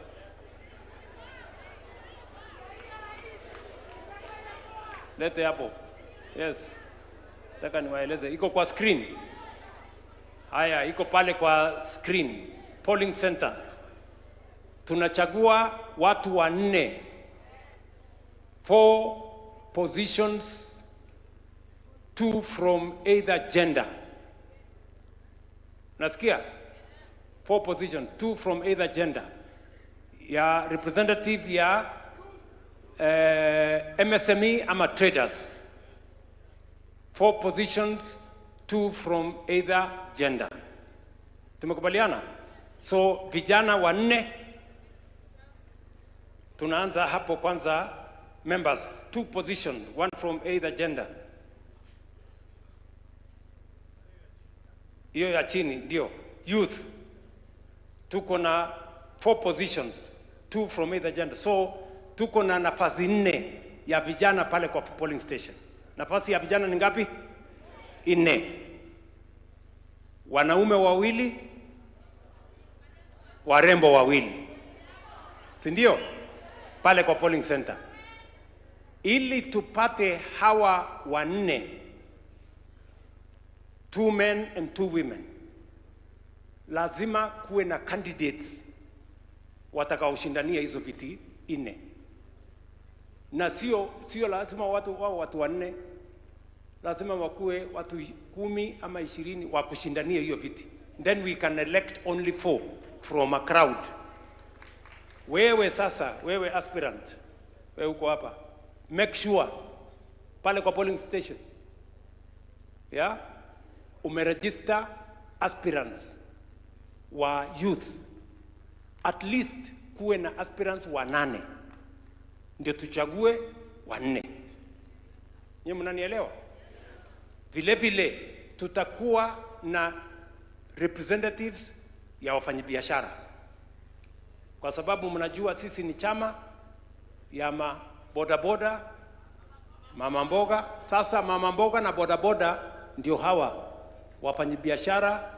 Lete hapo. Yes. Nataka niwaeleze. Iko kwa screen. Haya, iko pale kwa screen. Polling centers. Tunachagua watu 4. 4 positions, 2 from either gender. Nasikia? 4 positions, 2 from either gender. Ya representative ya MSME ama traders. 4 positions, 2 from either gender. Tumekubaliana? So vijana 4, tunaanza hapo kwanza. Members, 2 positions, 1 from either gender. Hiyo ya chini ndio youth. Tuko na 4 positions, 2 from either gender. So tuko na nafasi 4 ya vijana pale kwa polling station. Nafasi ya vijana ni ngapi? 4. Wanaume 2, warembo 2. Si ndio? Pale kwa polling center. Ili tupate hawa 4, 2 men and 2 women, lazima kuwe na candidates watakaoshindania hizo viti 4, na sio lazima watu 4, lazima wakuwe watu 10 ama 20 wa kushindania hiyo viti. Then we can elect only 4 from a crowd. Wewe sasa, wewe aspirant, wewe uko hapa, make sure pale kwa polling station umeregister aspirants wa youth, at least kuwe na aspirants wa 8 ndio tuchague wa 4. Nyinyi mnanielewa? Vile vile tutakuwa na representatives ya wafanyabiashara, kwa sababu mnajua sisi ni chama ya bodaboda, mama mboga. Sasa mama mboga na bodaboda ndio hawa wafanyabiashara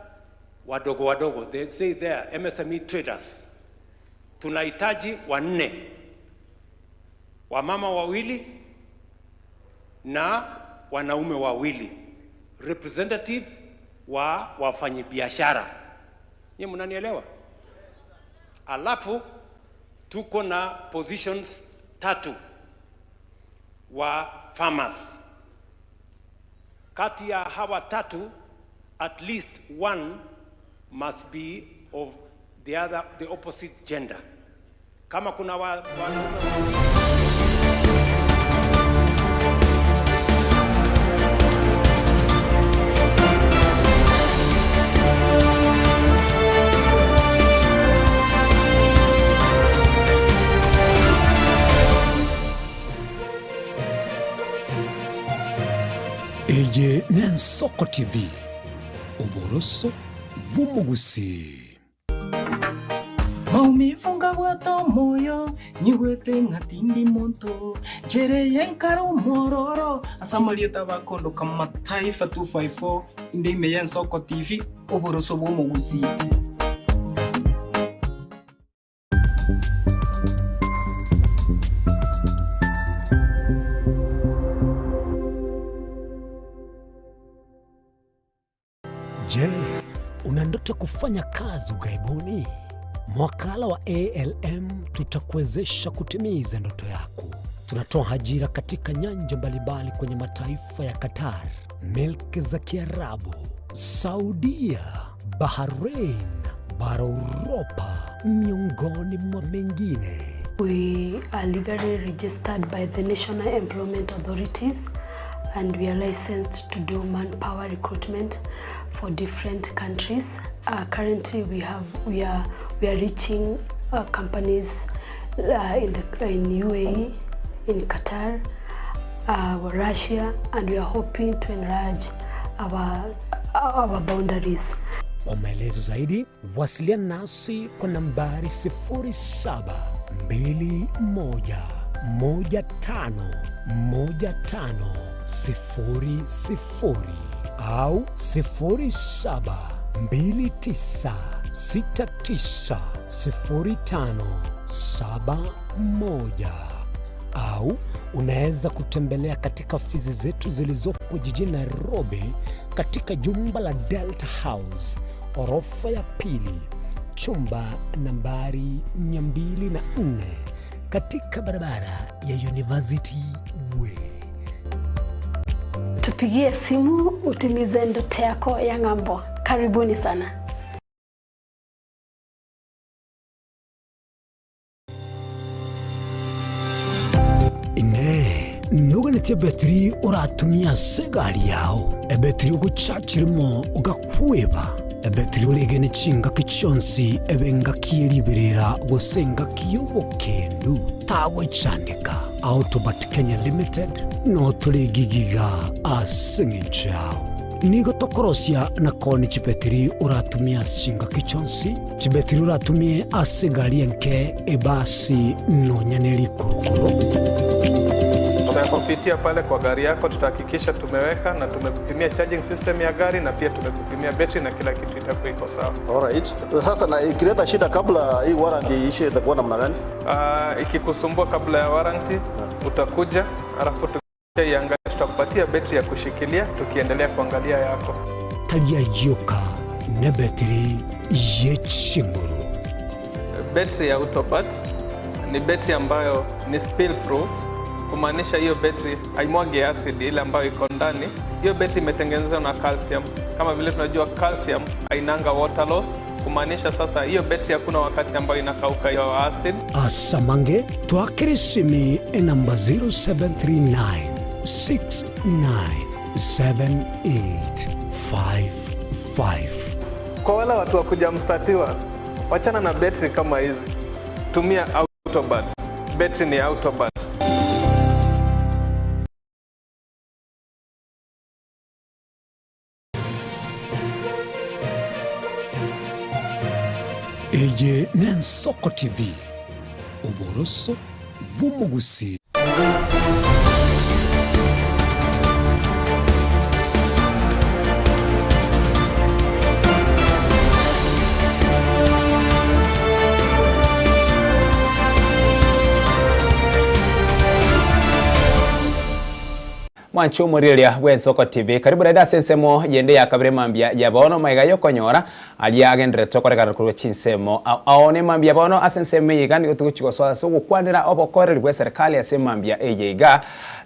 wadogo, they say there MSME traders. Tunahitaji 4, wamama 2 na wanaume 2, representative wa wafanyabiashara. Nyinyi mnanielewa? Alafu tuko na positions 3 wa farmers. Kati ya hawa 3, at least 1 must be of the opposite gender. Kama kuna Eye Nensoko TV, uboroso bw'umugusi. Maumivu ngabwato moyo nyigwete ngatindi monto chereye nkaro mororo asamalieta bakondo kama Taifa 254 inde Eye Nensoko TV, uboroso bw'umugusi. Je, una ndoto kufanya kazi ughaibuni? Mwakala wa ALM tutakuwezesha kutimiza ndoto yako. Tunatoa ajira katika nyanja mbalimbali kwenye mataifa ya Qatar, Milki za Kiarabu, Saudia, Bahrain, bara Europa, miongoni mwa mengine. We are legally registered by the National Employment Authorities and we are licensed to do manpower recruitment for different countries. Currently, we are reaching companies in UAE, in Qatar, Russia, and we are hoping to enlarge our boundaries. Kwa maelezo zaidi, wasiliana nasi kwa nambari 0721151500 au 0729690571 au unaweza kutembelea katika ofisi zetu zilizopo jijini Nairobi katika jumba la Delta House, orofa ya 2, chumba nambari 204 katika barabara ya University Way. Tupigie simu utimize ndoto yako ya ng'ambo. Karibuni sana. Ine nuganete betri uratumia segari yao ebetri ugucakirimo ugakweba ebetri ulegene cinga kichonsi ebenga kiriberera gusenga kiyobokendu tawe candika Autobat Kenya Limited no tuligigiga asingichao nigo tokorosia na koni chipetiri uratumia singa kichonsi chipetiri uratumie asigari enke ebasi no nyaneli kurukuru. Tunapopitia pale kwa gari yako tutahakikisha tumeweka na tumekupimia charging system ya gari na pia tumekupimia battery na kila kitu itakuwa iko sawa. Alright. Sasa na ikileta shida kabla hii warranty ishe itakuwa namna gani? Ikikusumbua kabla ya warranty utakuja alafu tukiangalia tutakupatia battery ya kushikilia tukiendelea kuangalia yako. Talia yoka na battery yechinguru. Betri ya Autobat ni betri ambayo ni spill proof, kumaanisha hiyo betri haimwagi acid ile ambayo iko ndani. Hiyo betri imetengenezwa na calcium. Kama vile tunajua calcium hainanga water loss, kumaanisha sasa hiyo betri hakuna wakati ambayo inakauka hiyo acid. Asamange twakirisimi namba 0739 697855. Kwa wale watu wa kujamstatiwa, wachana na betri kama hizi. Tumia Autobat. Betri ni Autobat. Eye Nensoko TV. Uboroso bw'umugusi. Mwanchu muriria Wensoko TV karibu na sensemo yende ya kabire mambia ya bono maiga yokonyora aliagendre tokoreka kurwa chinsemo aone mambia bono asensemo yigani tuguchigo so gukwanira obokoreri bwa serikali asemambia ejeiga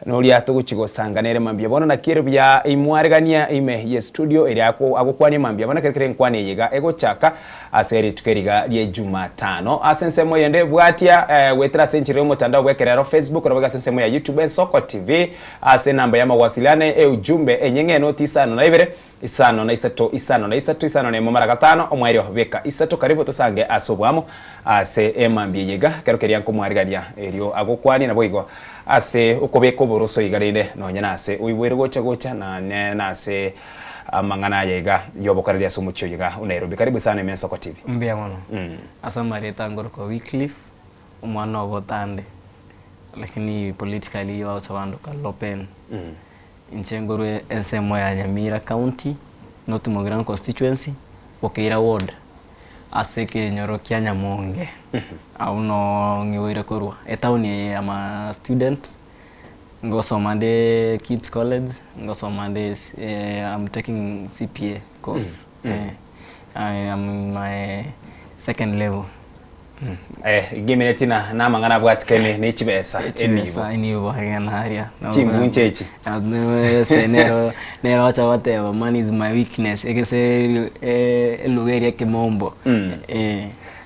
nolia tuguchigo sanganere mambia bono na kiribya imwaregania ime ye studio eri agukwanie mambia bono kekere nkwane yiga ego chaka aseri tukeriga ye Jumatano asensemo yende bwatia wetra senchire mutandao bwekerero Facebook na sensemo ya YouTube Ensoko TV namba ya mawasiliane ujumbe enyenge noti isano na ibere isano na isato isano na isato isano na mumara gatano omweri obeka isato karibu tusange asobwamo ase emambie yega kerokeria nkomwarigania erio agokwani na boigo ase ukobeko boroso igarinde nonya nase uibwere gocha na nase amangana yega yobokarelia sumucho yega unairobi karibu sana Ensoko TV mbia mono asa mareta ngorko Wycliffe umwana obotande lakini politically yo tawando kalopen Nchengorwe ensemo ya Nyamira County not Mogran constituency Okeira ward aseke nyorokia Nyamonge au no ngiwire korwa etauni ama student ngosomande Kids College ngosomande I'm taking CPA course I am my second level gimineti na mangana bwatikene ne chibesa enibo haganaria chimunchechi nero acha whatever man is my weakness egese elugeria kimombo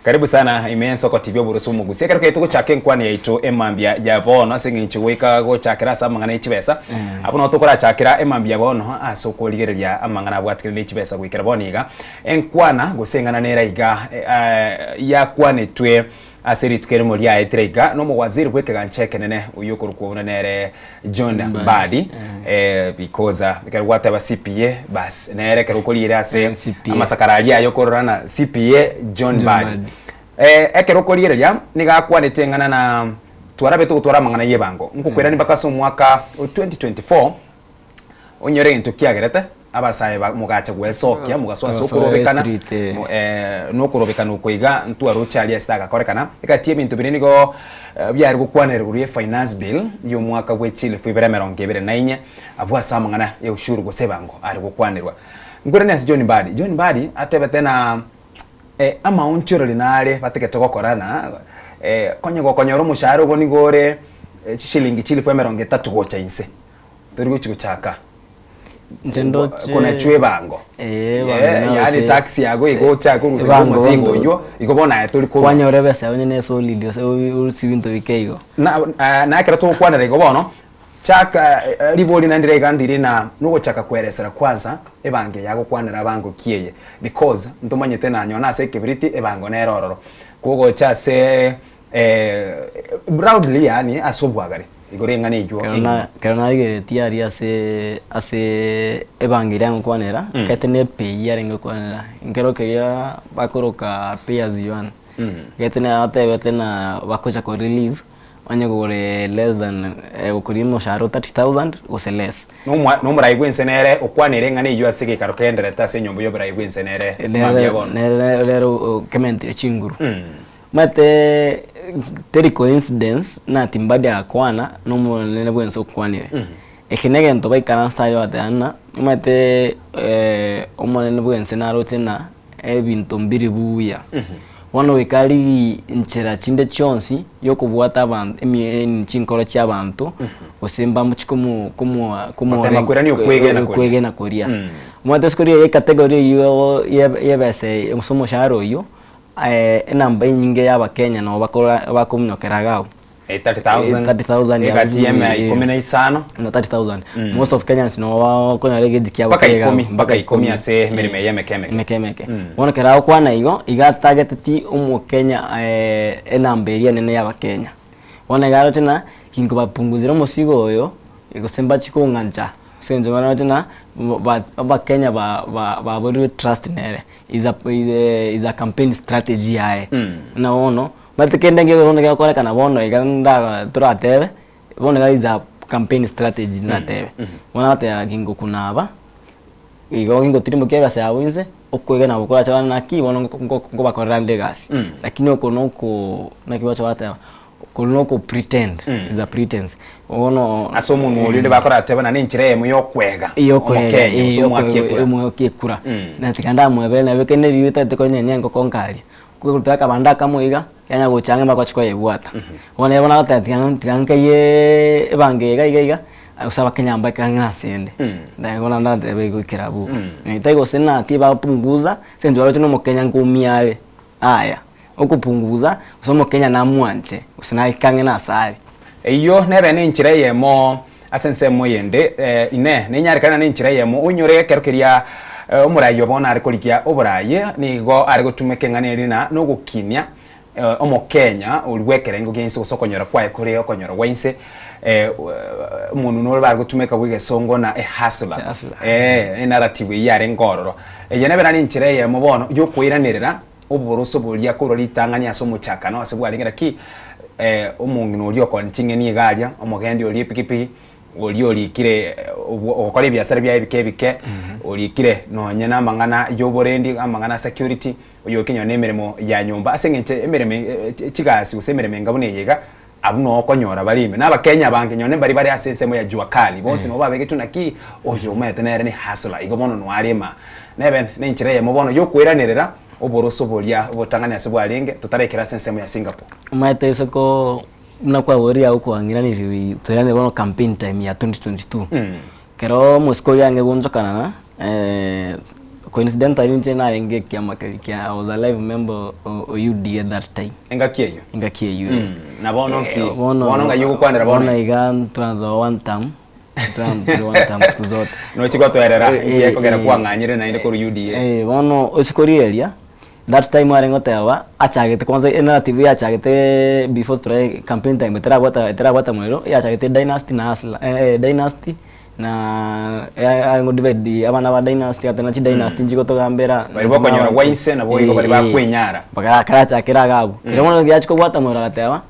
karibu sana Ensoko TV burusu mugusi kero ketuko chake nkwani yaito emambia ya bono asinginchi wika go chakira sa mangana ichibesa apo no tokora chakira emambia bono asokoligereria amangana bwatikene ne chibesa gwikira boniga enkwana gusengana nera iga ya kwane twe aseri tukere muri ya etrega no muwaziri bwekega ncheke nene uyukurukuona nere John Mbadi because bikari wata ba CPA bas nere kerukolire ase amasakarali ayo korana CPA John Mbadi ekerukolire ya nigakwane tengana na twarabe tukutwara mangana yebango nkukwera ni bakaso mwaka 2024 onyore ntukiagerete abasaye mugacha gwesokia mugaswa sokurobekana no kurobekana ukoiga ntu aruchali astaga korekana ikatie bintu binini go byari gukwanera guriye finance bill yo mwaka gwechile fibere merongebere nainye abwa samangana ya ushuru gosebango ari gukwanirwa ngurene John Mbadi atebe tena amount yoro linale batekete gokorana konyoro mushahara go nigore chishilingi chili fwe merongetatu gocha inse turi guchaka kuna chwe bango yani taxi yago igocha kurusa muzingo yo igobona yatuli ko kwanyore besa onye solidio se urusibinto bikeigo na kera to kwanera igobono chaka riboli nandire gandire na nugo chaka kweresera kwanza ebange yago kwanera bango kieye because ntumanye tena nyona se kibiriti ebango nerororo kugo cha se broadly yani asobwagare igorenga nejo kana ige tiari ase evangelia ngkwanera ketene pay yare ngkwanera ngero keria bakoroka pay as you earn ketene atebe tena bakocha ko relieve anye gore less than ukurimo sharo 30,000 ose less no muraigwense nere ukwanere ngane yo asike karokendere tase nyombo yo muraigwense nere nere kemente chinguru mate teri coincidence na timbadi akwana no mulene bwenso kwanire ekinege nto baikana style watana mate omulene bwense na rotena ebintu mbiri buya wono wikari nchera chinde chonsi yokubwata abantu chinkoro cy'abantu osemba muchikomu kwegena koria mwate skoria ye category yo yebese musomo sharo yo enamba nyinge y'abakenya no bakomnyokeragao 30,000 EGTM ikumi na isano na 30,000 most of Kenyans no wakona lege dikia mpaka ikumi ase mirime ye mekemeke wono kerao kwana igo iga target ti umu Kenya enamberia nene y'abakenya wona garo tena kingo bapunguzira musigo oyo igusemba chikungancha senzo bana tena Kenya ba very trust nere is a campaign strategy yae na wono batekende ngeke kone kana bono iganda turatebe bono ga is a campaign strategy na tebe wona ate kingo kunaba igo kingo tirimbo kya basa awinze okwege na bukora chabana naki bono ngo bakorera ndegasi lakini okonoko nakibacha bata kolonoko pretend is a pretense ono asomo n'olinde bakora atebana n'inchire mu yokwega omukenya somo akekura na tikanda mwebele na bekene riyuta tekonye nyengo konkari kutaka bandaka moiga yanya gochanga makwachiko yebwata ona bona tikanka ye ebangega iga usaba Kenya mbaka ngana sende ndagona ndate bego kirabu nitaigo sena ati bapunguza senzo walo no Kenya ngumiale aya okupunguza usomo Kenya na mwanche usina ikange na sari iyo nebe n'inchire yemo asense moyende ine ninyarikana n'inchire yemo unyore kerukiria omurayo bona ari kurikia oburaye nigo ari gutumekengane na no gukinya omukenya ulwekere ngo gense usokonyora kwae kuri okonyora wense umuntu no bari gutumeka wigesongo na hustler narrative yare ngororo yene bera n'inchire yemo bono yo kwiranirira uburuso bulya ko ritanganya so muchakano asebwaringira ki umuntu no lyo kontinge ni galia omugendi oli pikipiki oli kire okole byasara bya bike oli kire no nyana mangana yoborendi amangana security oyo Kenya nemeremo ya nyumba asengenche emereme chigasi usemereme ngabune yega abuno okonyora balime n'abakenya bange nyone bari asensemo ya jua kali bonse no babege tunaki oyo umetenere ni hustler igobono no arima neben n'inchire ye mubono yo kwiranirira oboroso bolya obotanganya sebwalinge tutarekera sensemo ya Singapore umaite isoko mnakwa woria uko angiraniri tuyane bono campaign time ya 2022 kero musko yange gonzokana na coincidentally nchena yenge kiama kia I was a live member of UD at that time engakie na bono nga yuko kwandira bono igan tranzo one time kuzote no chiko toerera yeko gera kwanganyire na inde ko UD bono osikorielya that time arengotewa achagete kwanza ena TV achagete before try campaign time terabota mwero achagete dynasty na asla dynasty na ngo divide abana ba dynasty atana chi dynasty njiko togambera bari bokonyora waise na boyigo bari bakwenyara baka karacha kiragabu kiremo ngiyachiko bwata mwero gatewa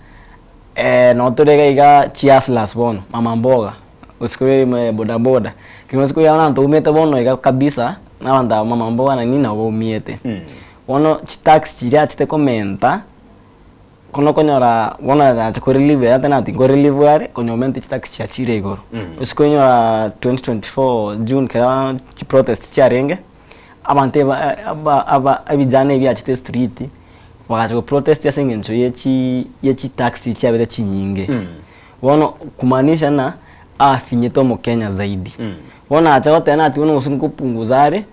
no torega iga chi aslas bono mama mboga usikwe boda boda kimasiku yana ntumete bono iga kabisa na banda mama mboga na nina wo miete wono tax chiria tete komenta kono konyora wona da korelive atana ti korelive are konyomenti tax chia chire igoro usikonyora 2024 June kera chi protest chiarenge abante aba abijane bya chite street wakacho protest ya sengencho yechi tax chiabere chinyinge wono kumanisha na afinyeto mo Kenya zaidi wona acha tena ati wono usinkupunguzare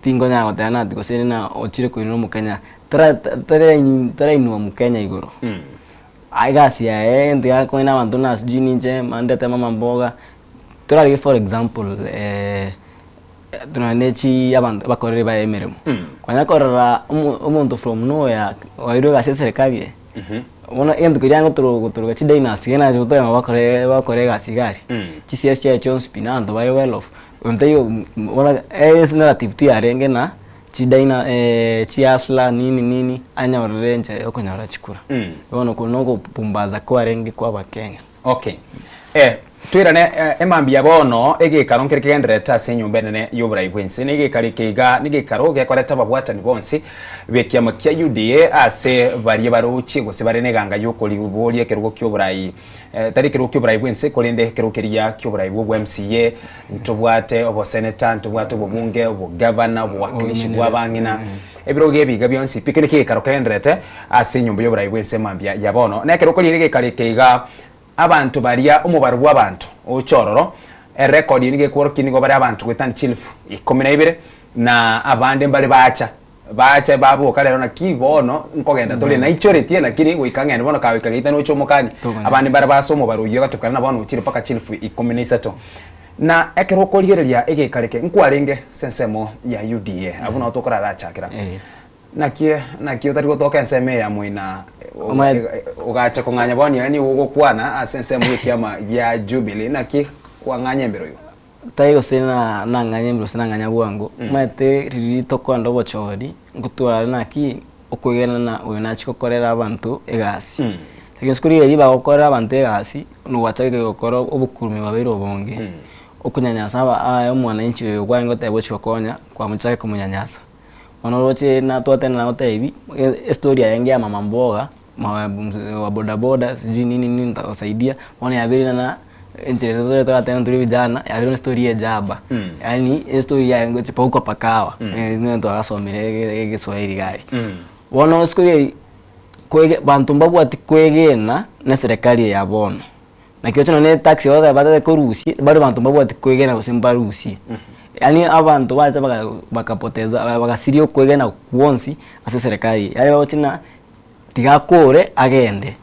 tingonya watana tikosene na ochire kuino mu Kenya tara inua mu Kenya igoro aigasi ya ndia ko ina bantu na sijini nje mandete mama mboga turari for example tunanechi abantu bakorere ba emeremo kwanya korera umuntu from nowhere wairo gase serikali ona endo kiryango turuga chi dynasty na joto ya bakore gasigari chi siasa John Spinando very well off untayo ona narrative tu yarenge na chidaina chi asla nini anya orenje okonyora chikura ono kunoko pumbaza kwa renge kwa bakenya okay twirane emambia bono egikaro nkirikendreta ase nyumba nene y'oburai bwensi nigikari kiga nigikaro gekoreta babwatani bonsi bekiama kia UDA ase barie baruchi gose bare neganga yokori uborie kerugo ky'oburai tari kerugo ky'oburai bwensi kolinde kerukeria ky'oburai bwo MCA ntobwate obo senator ntobwate obo bunge obo governor obo wakilishi bwabangina ebiroge biga byonsi pikene kikaro kendrete ase nyumba y'oburai bwensi emambia ya bono na kerugo ligikari kiga abantu baria umubaro w'abantu ucororo record ni gekoro kinigo bari abantu gwetani chilfu 12 na abande mbali bacha babu kalero na kibono nkogenda tole na ichoretie na kiri wikangene bono kawika gita no chomokani abandi mbali baso umubaro uyo gatukana na bono uchiri paka chilfu 13 na ekero koligereria egekareke nkwarenge sensemo ya UDA abuna otokora arachakira nakio tari gotoka nseme ya mwina ugacha konganya boni yani ugokwana asense mwikiama ya Jubilee naki kwanganya mbero yo tayo sena nanganya mbero sena nganya bwangu mate riri tokondo bochori ngutwara naki okugena na uyona chikokorera abantu egasi lakini skuri yari bagokorera abantu egasi no wachake gokoro obukurumi babiro bonge okunyanyasa ayo mwana inchi yo gwango tebo chikokonya kwa mchake kumunyanyasa wanoroche na tote na otebi historia yangia mama mboga wa boda boda sijui nini nitasaidia wana yabiri na enchezo zote tena tuli vijana yabiri story ya jaba yani historia yango chipa huko pakawa ndio ndo asomere Kiswahili gari wana story kwege bantu mbabu ati kwege na serikali ya bono na kiyocho na taxi wao baada kuruhusi bado bantu mbabu ati kwege na kusimba ruhusi yani abantu bacha bakapoteza bakasirio kwege na kuonsi ase serikali yale wao china tigakore agende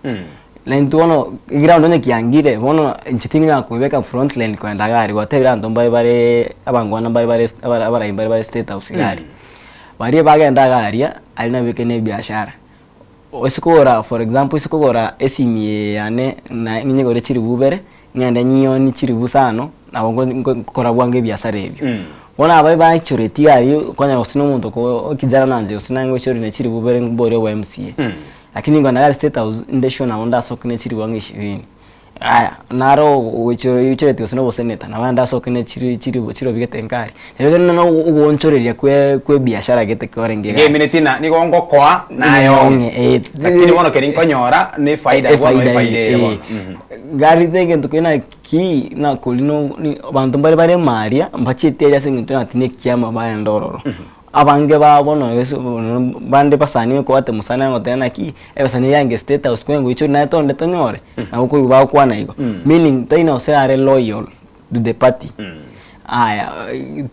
lento ono ground onye kiangire bono nchitinga kubeka front line kwa ndagari watebira ndo bare abangwana bare state house gari bari bagenda garia alina wekene biashara osikora for example isikora esimie yane na nyegore chiri bubere ngende nyiyoni chiri busano na bongo kora bwange biashara ebyo bona abai choreti ari kwanya osino muntu ko kijana nanje osinango chori ne chiri bubere ngubore wa MCA lakini ngwana gari state house ndesho na onda sokne chiri wange 20 aya naro wicho yuchete osino bo senator na wanda sokne chiri bigete nkari rero no ugonchoreria kwe biashara gete korenge game minetina ni gongo kwa nayo lakini wono keri nkonyora ni faida gari tege tukena ki na kolino ni bantu bare maria mbachite ya singi tuna tine kiama ba ndororo abange babono yesu bande pasani ko ate musana ngo tena ki ebasani yange state house kwengo icho na tonde tonyore na uko ba kwa na iko meaning taina osare loyal to the party aya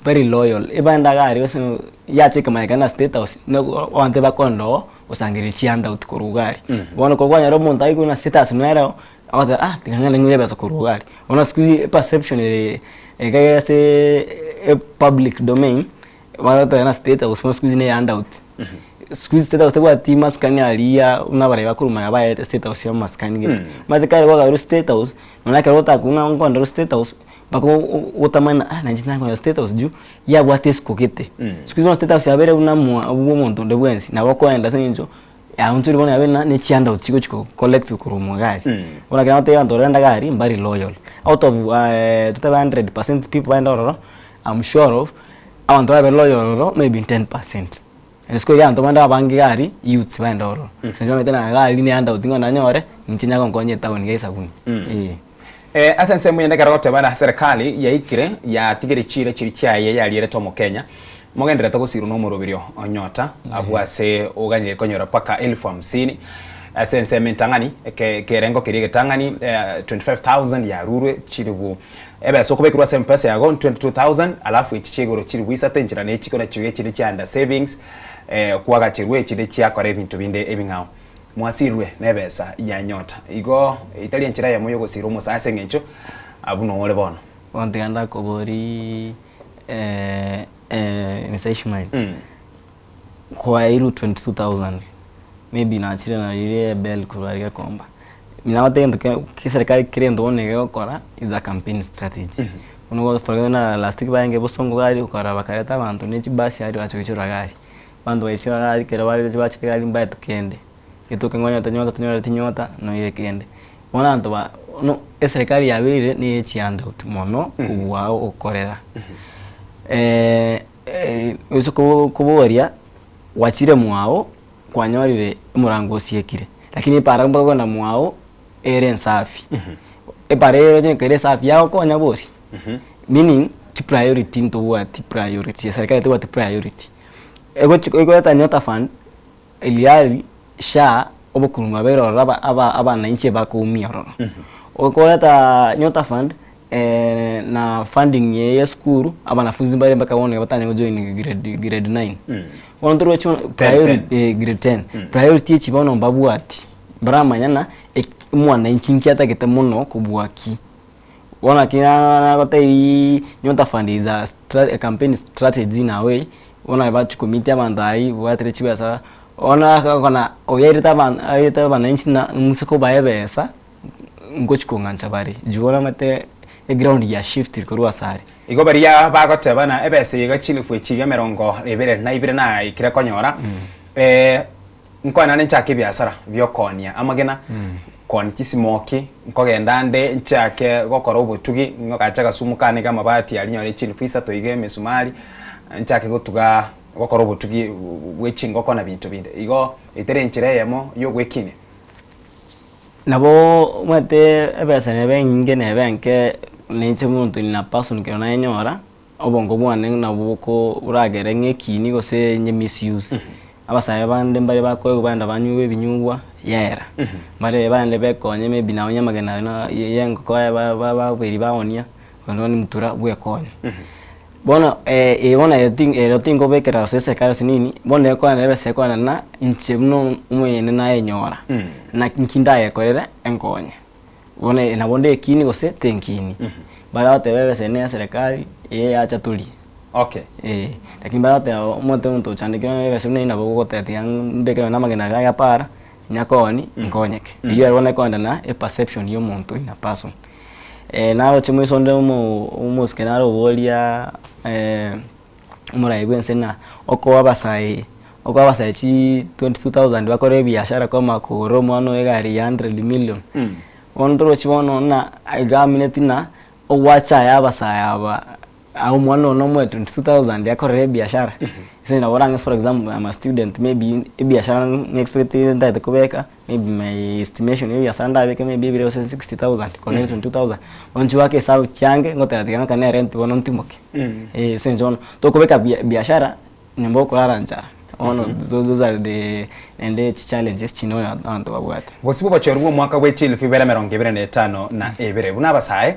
very loyal ibanda gari weso ya cheka maikana state house no wante ba kondo osangiri chianda utukurugari bono ko kwanya romo ntai kuna state house nero awata tingana ngire basa kurugari ona squeeze perception kaya se public domain wala tena state house squeeze ne handout squeeze state house kwa team maskani alia una bare bakuruma yabaye state house ya maskani gete matikare kwa state house manaka rota kuna ngondo state house bako utamana najina kwa state house juu ya bwatesco gete squeeze state house yabere una muntu ndebwensi na bako enda senjo ya unturi bona yabena ne chianda uchiko collect kurumo gari ona kana te ando renda gari mbari loyal out of 100% people find out I'm sure of I want to have a loyal maybe 10%. Esko ya ntomanda bangi gari youth find out. Senjo metena gari ni anda utingo na nyore nchinya konkonye town gaisa kuni. Asense muyende karote bana serikali ya ikire ya tigere chire chiri chaye ya liere tomo Kenya. Mogendera togosiru no murobirio onyota abwase oganyire konyora paka 1050. Asense mentangani kerengo kirige tangani 25,000 ya rurwe chiribu ebe soko bekirwa sempesa yago 22,000 alafu ichichegoro chiri wisate njira ne chiko na chiwe chiri chanda savings kuaga chirwe chiri chiakore ebintu binde ebingao mwasirwe nebesa ya nyota igo itali nchira ya moyo gosiro musase ngencho abuno ole bono wantiganda kobori nisashimai kwa iru 22,000 maybe na chira na ile bell kurariga komba minawatendo ke serikali kirendo onege okora is a campaign strategy uno for na last bange bosongo gari ukora bakareta abantu ne chibasi ari bachokichura gari bando bachichura gari kera bari bachite gari mbaye tukende kitoke ngonya tanyota no ile kende bona anto no serikali ya wire ni chianda utmono kubwa ukorera uzo kuboria wachire mwao kwanyorire murango siekire lakini para mbago na mwao ere safi pare nyo kere safi yao konya bori meaning priority into what priority serikali to what priority ego nyota fund iliari sha obokuruma bero aba na inche bakumia rono okoleta nyota fund na funding ye school abanafunzi bale mpaka wone batanye join grade 9 wontoro chiona priority grade 10 priority chibono mbabwati bramanyana mwana inchinki atagete muno kubwaki wona kina gote nyota fund is a campaign strategy na way wona bachi committee abandai bwatire chibasa ona kana oyerita bana inchina musiko bayebesa ngochikongancha bari juona mate ground ya shift kurwa sari igo bari ya bagote bana ebese yiga chilifu echiga merongo ebere na ibire na ikira konyora nkwana nchake biasara byokonia amagena kon kisimoki nkogenda nde nchake gokora obutugi ngokachaga sumukane kama bati ali nyore chilifu isa toige mesumari nchake gotuga gokora obutugi wechingo kona bintu binde igo itere nchire yemo yo gwekine nabo mate ebese nebenge nebenke ninche muntu ina person ke na nyora obongo bwane nabuko uragere ngekini gose nye misuse abasaye bande mbare bakoye banda banyuwe binyugwa yera mare bande bekonye maybe na onyamagena na yengo koye beri baonia noni mutura bwe konye bona bona yotingo bekera sese kayo sinini bona ko na bese ko na inche mno umuyene na yenyora na kinkinda yekorere enkonye bona na bonde kini gose tenkini bara tebebe sene serikali ye acha tuli okay lakini bara te moto muntu chandike bebe sene na bogo te ndeke na magena ga para nyakoni nkonyeke iyo yabona ko na perception yo muntu ina person nawo chimwe sonde umo skenaro wolia umura ibwense na oko abasai chi 22,000 bakore biashara kama ko romo no egari 100 million ondro chibono na agamineti na owacha yabasai aba au mwana no mwe 22,000 yakore biashara sasa na waranga for example I'm a student maybe biashara expected that kubeka maybe my estimation maybe asanda beke maybe 60,000 connect 22,000 onju wake sawa change ngota tigana kana rent wono ntimoke senjon to kubeka biashara nyambo ko aranja ono those are the challenges chino anto babwate bosibo bachorwa mwaka wechili fibera 2025 na ebere buna basaye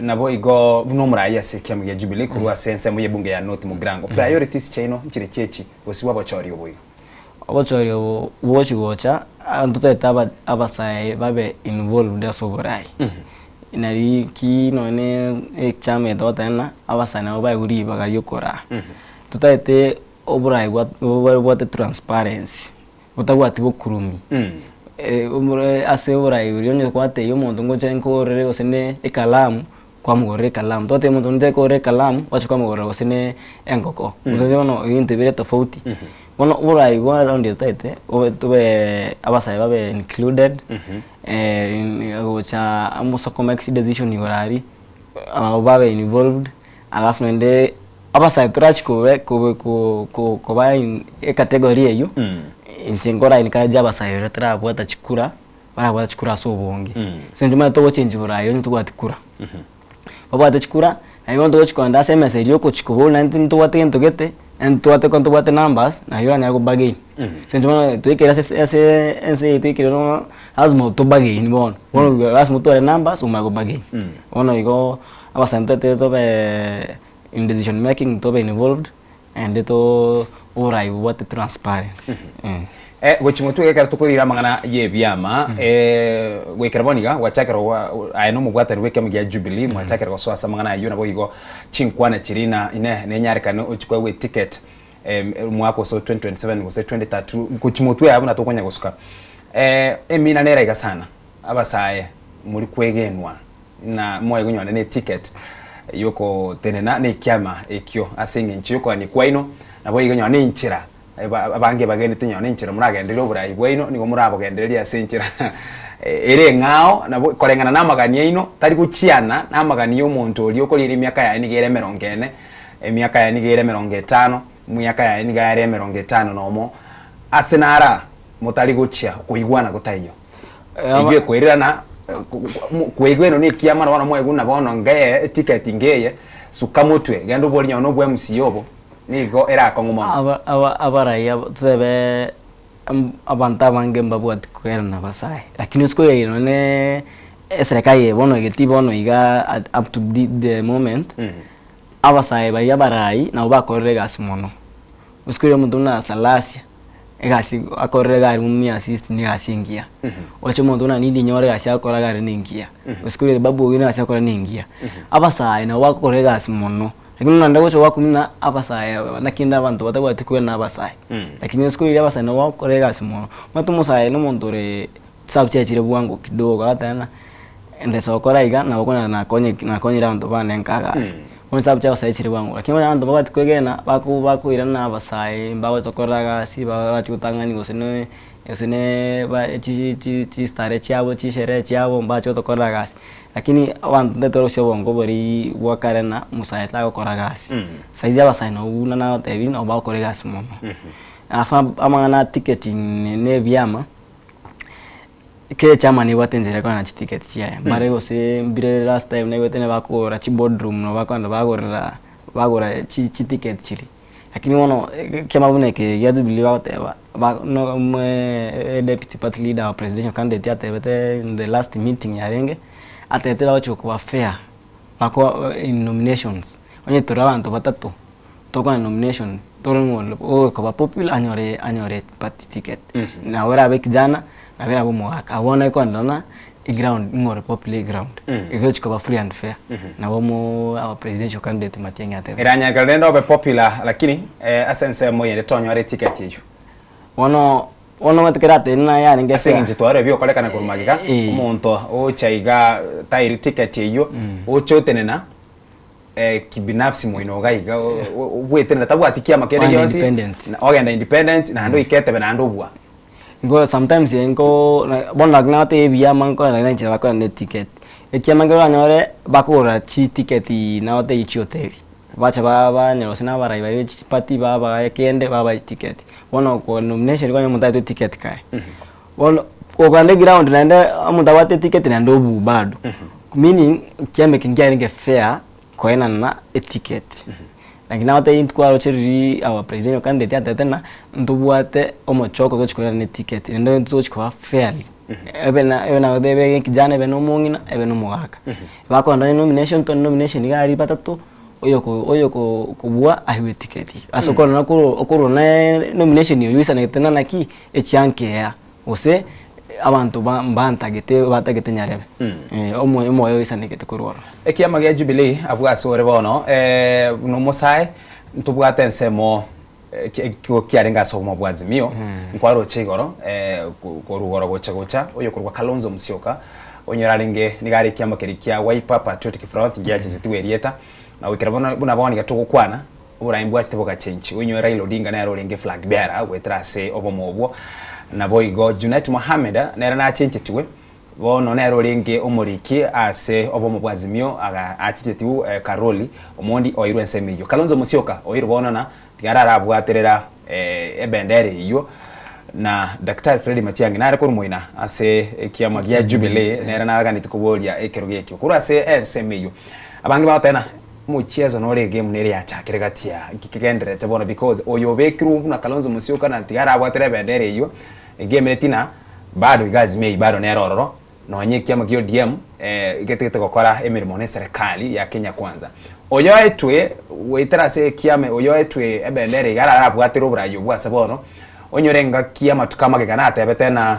nabo igo buno muraya sekiamu ya Jubilee kurwa sense mu yebunge ya North Mugrango priorities chino chire chechi bosibo bachori oboyo abachori obochi gocha antuta etaba abasaye babe involved asoborai inari ki none ekchame dotena abasana obaye uri bagayokora tutaite oburai what transparency utagwati bokurumi umure ase oburai uri kwate yo muntu ngoche nkorere osene ekalamu kwa mugore kalamu tote muntu nde kore kalamu wacho kwa mugore osene engoko ndo no intebere tofauti wono oburai wa round tete obe abasai babe included gocha amuso comex decision yorari babe involved alafu nende abasai trach ko ba in category eyo insengora inikaja abasai retra bwata chikura bara bwata chikura so bonge senjuma to change burayo ntu kwatikura bwata chikura ayo ndo chikonda SMS yoko chikubo na ntu wate ntogete ntu wate kontu wate numbers na yo anya go bagay senjuma to ikera ese to ikera no azmo to bagay ni bon wono azmo to numbers umago bagay wono igo abasai tete to be in decision making to be involved and to orai what transparency wechimutu ekara tukurira mangana ye byama wekraboniga wachakero ayeno mugwatari wekemu ya Jubilee mwachakero kwasa mangana yona boyigo chinkwana chirina ine nenyarikane ochikwe we ticket mwako so 2027 go 2032 kuchimutu yabona tokonya gusuka emina nera iga sana abasaye muri kwegenwa na mwayigo nyone ne ticket yoko tenena ne kyama ekyo asinge nchi yoko ni kwaino nabo yigo nyone nchira abange bageni tinyone nchira muragenderia oburayi bwaino nigo murabogendereria senchira ere ngao na korengana na magania ino tari guchiana na magania omuntu oli okolira miaka ya nigere 40 miaka ya nigere 50 miaka ya nigere 50 nomo asenara mutari guchia kuigwana gutaiyo igwe kwirana kwigweno ni kiama na wana mweguna bono ngaye ticket ngeye sukamutwe gendo boli nyono bwe MCO nigo era kongoma abarai tebe abanta bange mbabwat kwena basai lakini usko yino ne serikali bono geti bono iga up to the moment abasai ba yabarai na ubakorega simono usko yo mutuna salasia egasi akorega mumia assist ni asingia ocho mutuna nili nyore gasi akorega ningia usko babu ina gasi akorega ningia abasai na ubakorega simono lakini nanda gocho wakumina abasai nakinda abantu batabati kwena abasai lakini usko ile abasai na ubakorega simono matumusai no montore sabche chire bwangu kidogo hata ende sokora iga na bakona na konyi abantu banenkaga on sabcha basai chire bwangu lakini abantu babati kwegena baku irana abasai mbawe tokoraga si babati utangani gosene ba chi stare chiabo chi shere chiabo mbacho tokoraga lakini abantu ndetoro shobongo bari wakarena musaita gokoraga saizi abasai no una na tevi no bakorega simono afa amana ticketing ne byama ke chama ni watenjere kwa na ticket chia mare gose mbire last time na wetene bakora chi boardroom no bakanda bagora chi ticket chiri lakini wono kema bune ke yadu biliwa whatever no deputy party leader or presidential candidate atebete in the last meeting ya renge atetera wacho kwa fair bako in nominations onye tora abantu batatu tokwa nomination torongo o kwa popular anyore party ticket na wera bekijana na vera bomoaka awona iko ndona ground ngore popular ground igochi kwa free and fair na bomo our presidential candidate Matiang'i atebe iranya galendo be popular lakini asense moye tonyore ticket yiyo ono matikirate na yani ngese asenje tware byo kolekana kurumagiga umuntu ochaiga tairi ticket yiyo ochotenena kibinafsi moino gaiga wetena tabwatikia makere yosi ogenda independent na ndo ikete bena ndo bwa ngo sometimes yengo bona gnate bia manko na nje bakora net ticket ekiamango anyore bakora chi ticket na ote ichi hotel bacha baba nyoro sina barai bari chi party baba ekende baba ticket bona ko nomination kwa mutaito ticket kai bona ogande ground na nda mutawate ticket na ndo bu bado meaning kiambe kingia nge fair koena na ticket lakini ote intwa rocheri our presidential candidate atetena ntubuate omochoko gochikora ne ticket ndo ntuchikwa fairly ebena debe kijana beno mungina ebeno mugaka bako ndani nomination igari batatu oyoko kubua ahiwe ticket asokora nakuro na nomination yoyisa netena naki echanke ya ose abantu batagete nyarebe omo yoyisa nekete kurworo ekiama gya Jubilee abwasore bono no mosai ntubwate nsemo kiarenga somo bwazimio nkwaro chigoro kurugoro gocha oyo kurwa Kalonzo Musyoka onyoraringe nigari kiama kirikia Wiper Patriotic Front ngiaje zitwerieta na wikira bona bawani gatugukwana uraimbwa steboka change onyo Raila Odinga na yarorenge flag bearer wetrase obomobwo na boigo Junet Mohamed na na change tiwe bono na yarorenge omoriki ase obomobwazimio aga achitetiu Karoli omondi oirwe nsemeyo Kalonzo Musyoka oirwe bona na tigarara abwaterera ebendere iyo na Dr. Fred Matiang'i nare kurumuina ase kiama gya Jubilee nera naga nitikubolia ekeroge ekyo kurase ensemeyo abangi batena muchezo no le game nere ya chakire gatia kikigendere tebona because oyobekiru na Kalonzo Musyoka na tigara abwaterera ebendere iyo game netina bado igazimei bado nerororo no nye kiama gyo DM igetekete gukora emirimo ne serikali ya Kenya Kwanza oyo etwe weterase kiame oyo etwe ebendere igara arabwatira oburayo bwase bono onyorenga kiama tukama kegana atebete na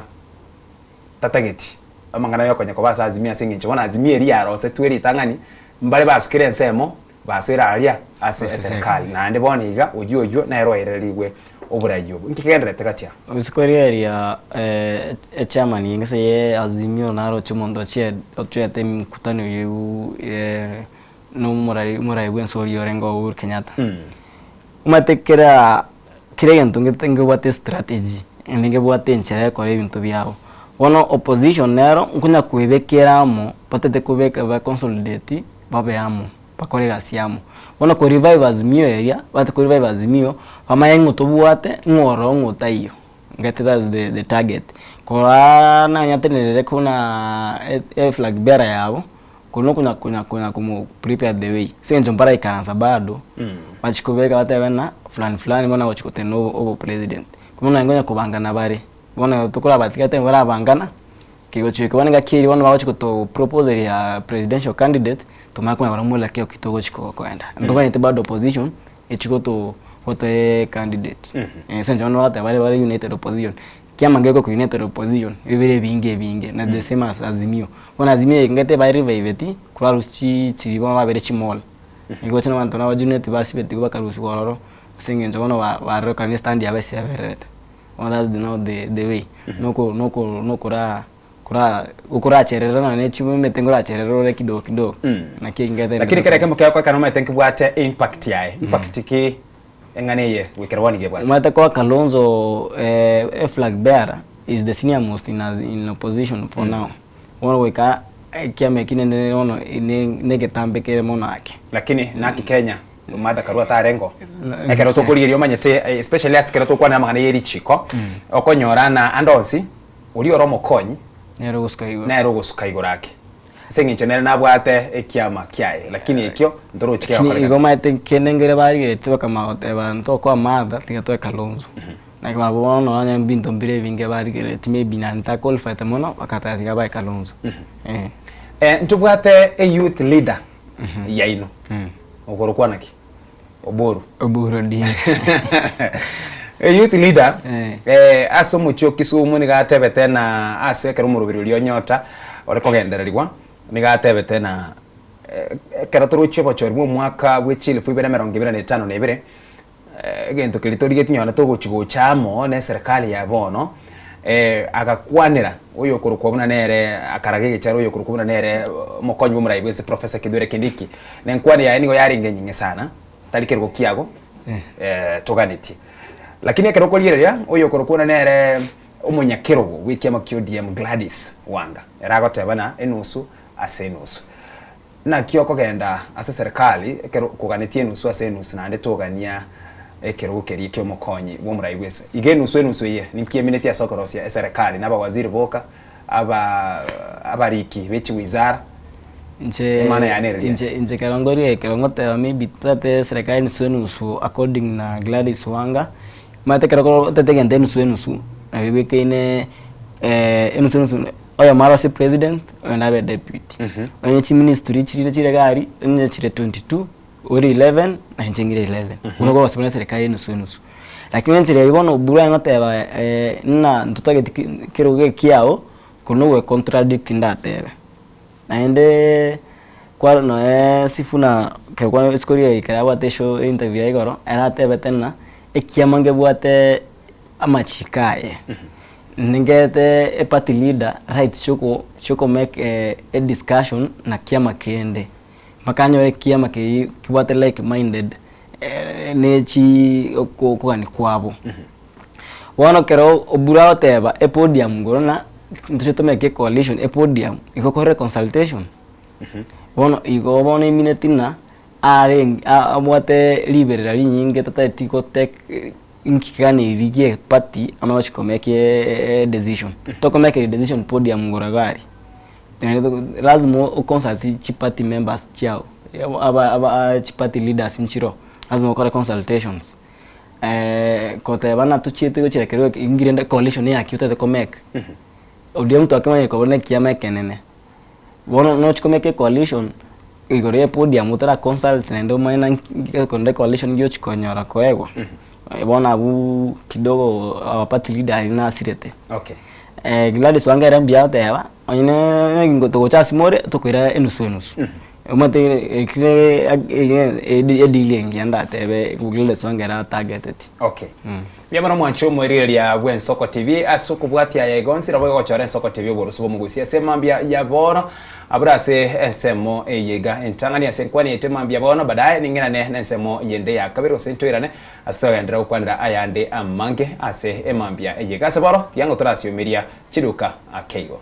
tatageti amangana yoko nyako basa azimia singinche bona azimia eri arose tweri tangani mbale basukire nsemo basira aria ase serikali na ande boniga oyo na ero ererigwe oburayo nkigendere tekatia usikori area chairman yengese ye azimio naro chumondo che otwete mkutano yu no murai bwen sori yorengo ur Kenyatta umatekera kire gintu ngebwate strategy ngebwate nchera kore ibintu byabo bono opposition nero nkunya kwibekiramo patete kubeka ba consolidate babeamo bakore gasiamo bono ko revive Azimio area bate ko revive Azimio pamayengo tobwate ngoro ngotaiyo ngate that's the target kora na nyatenere kuna flag bearer yabo kuno kuna kumu prepare the way senjo mpara ikanza bado bachikubeka batebena fulani bona wachikote no president kumuna ngonya kubangana bare bona tukura batikate bara bangana kigochike bona gakiri bona bachikoto proposal ya presidential candidate tumakwa baramula kyo kitogo chiko kwenda ndoba nite bado opposition echikoto wote candidate senjo ono bate bare united opposition kiama ngeko ku united opposition bibere binge na the same as Azimio bona Azimio ngate bare viveti kula ruchi chiribo babere chimol igo chana bantu na wajuneti basi beti kuba karusi gororo sengenzo bona wa kan stand ya basi averete ona that's the way no kura cherera na ne chimu metengora cherero le kidogo na kingate lakini kare kama kwa kana umetenki bwate impact yae impact ki enganeye wikerwani gebwa mata kwa Kalonzo flag bearer is the senior most in opposition for now ona weka kiame kinene ono negetambe kere monake lakini naki Kenya mada karua tarengo ekero tokuririo manyete especially askero tokwana amangana yeri chiko okonyorana andonsi uri oromo konyi nero gusukaigorake senginjenera nabwate ekiama kyae lakini ekyo ndoro chikya kwa igo maite kenengere bari tuka maoteba ntoko amada tigatwe Kalonzo na kwa bono anya mbinto mbire vinge bari gere time binanta qualified mono wakata tigabai Kalonzo ntubwate a youth leader yaino ogoro kwanaki Oburu ndi a youth leader aso mucho Kisumu ni gatebete na asekero murubiri uri onyota ore kogendererwa ni gatebete na karatoro chipo chorimo mwaka wechile fu 2025 na ibere gento kilitori getinyona to gochigo chamo ne serikali ya bono agakwanira uyo kurukobuna nere akaragege charo uyo kurukobuna nere mokonyi bumuraibese Professor Kithure Kindiki nenkwani ya nigo yaringe nyinge sana talikero kiago toganiti lakini ekero koliereria uyo kurukona nere umunyakero wikiama QDM Gladys Wanga eragotebana enusu asenusu na kioko genda ase serikali ekero kuganitie enusu asenusu na ndetogania ekero keri kyo mokonyi bumuraibese enusu ye ninkie minute ya sokorosia serikali naba waziri boka abariki bechi wizara nje kalongori kalongote maybe tate serikali nusu according na Gladys Wanga mate kero tete ngende nusu na bibeke ine nusu oya mara si president na be deputy onye chi ministry chire gari onye chire 22 ori 11 na njengire 11 unogo wasibona serikali nusu lakini nchire ibono bura ngote na ntotage kero kiao kuno we contradict ndatebe naende kwa no sifuna ke kwa iskoria ikara tesho interview igoro era tebetena ekiamange bwate amachikaye ningete party leader right choko make a discussion na kiama kende makanyo ekiama kibwate like minded nechi ko ni kwabo wono kero obura oteba e podium gorona ntutome ke coalition e podium ikokore consultation bono igo bono iminetina amwate liberali nyinge tata tiko tek inkikani vigie party amawashikomeke decision tokomeke decision podium ngoragari lazima consult chi party members chao aba chi party leaders nchiro lazima ukore consultations kote bana tuchite go chirekero ingirenda coalition ya kiyote komeke ODM to akama yekobone kiama kenene bono no chikomeke coalition igore podium utara consult nendo maina konde coalition yo chikonyora koegwa bona abu kidogo party leader ina sirete okay Gladys Wanga rambia tewa onyine ngoto cha simore tokwira enusu Umate kile dealing yanda tebe Google songera targeted. Okay. Bia mara mwancho mwerire ya Bwen Soko TV asuku bwati ya Egonsi rabo ko chore Soko TV borusubo mugusia sema mbia ya bono abrase ensemo eyega entangani asenkwani etema mbia bono badaye ningena ne ensemo yende ya kabiro sentoirane astra ndra ukwanira ayande amange ase emambia eyega sabaro tiango trasio media chiduka akeigo.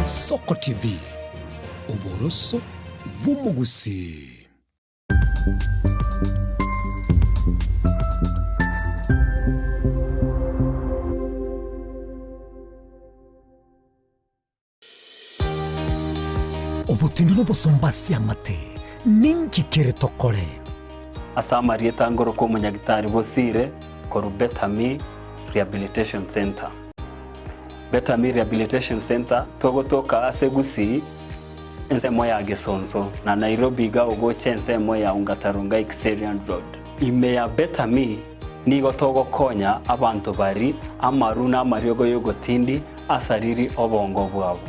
Soko TV, uboroso bw'umugusi. Obutindi n'obusumbasi amate ninki kere tokore. Asa Marieta Ngoroko Munyagitari Bosire koru Betami Rehabilitation Center. Betami Rehabilitation Center togotoka asegusi ensemo ya Gesonso na Nairobi ga ugoche ensemo ya Ungatarunga Xerian Road. Ime ya Betami nigo togo konya abantu bari amaruna mariogo yogotindi asariri obongo bwabo.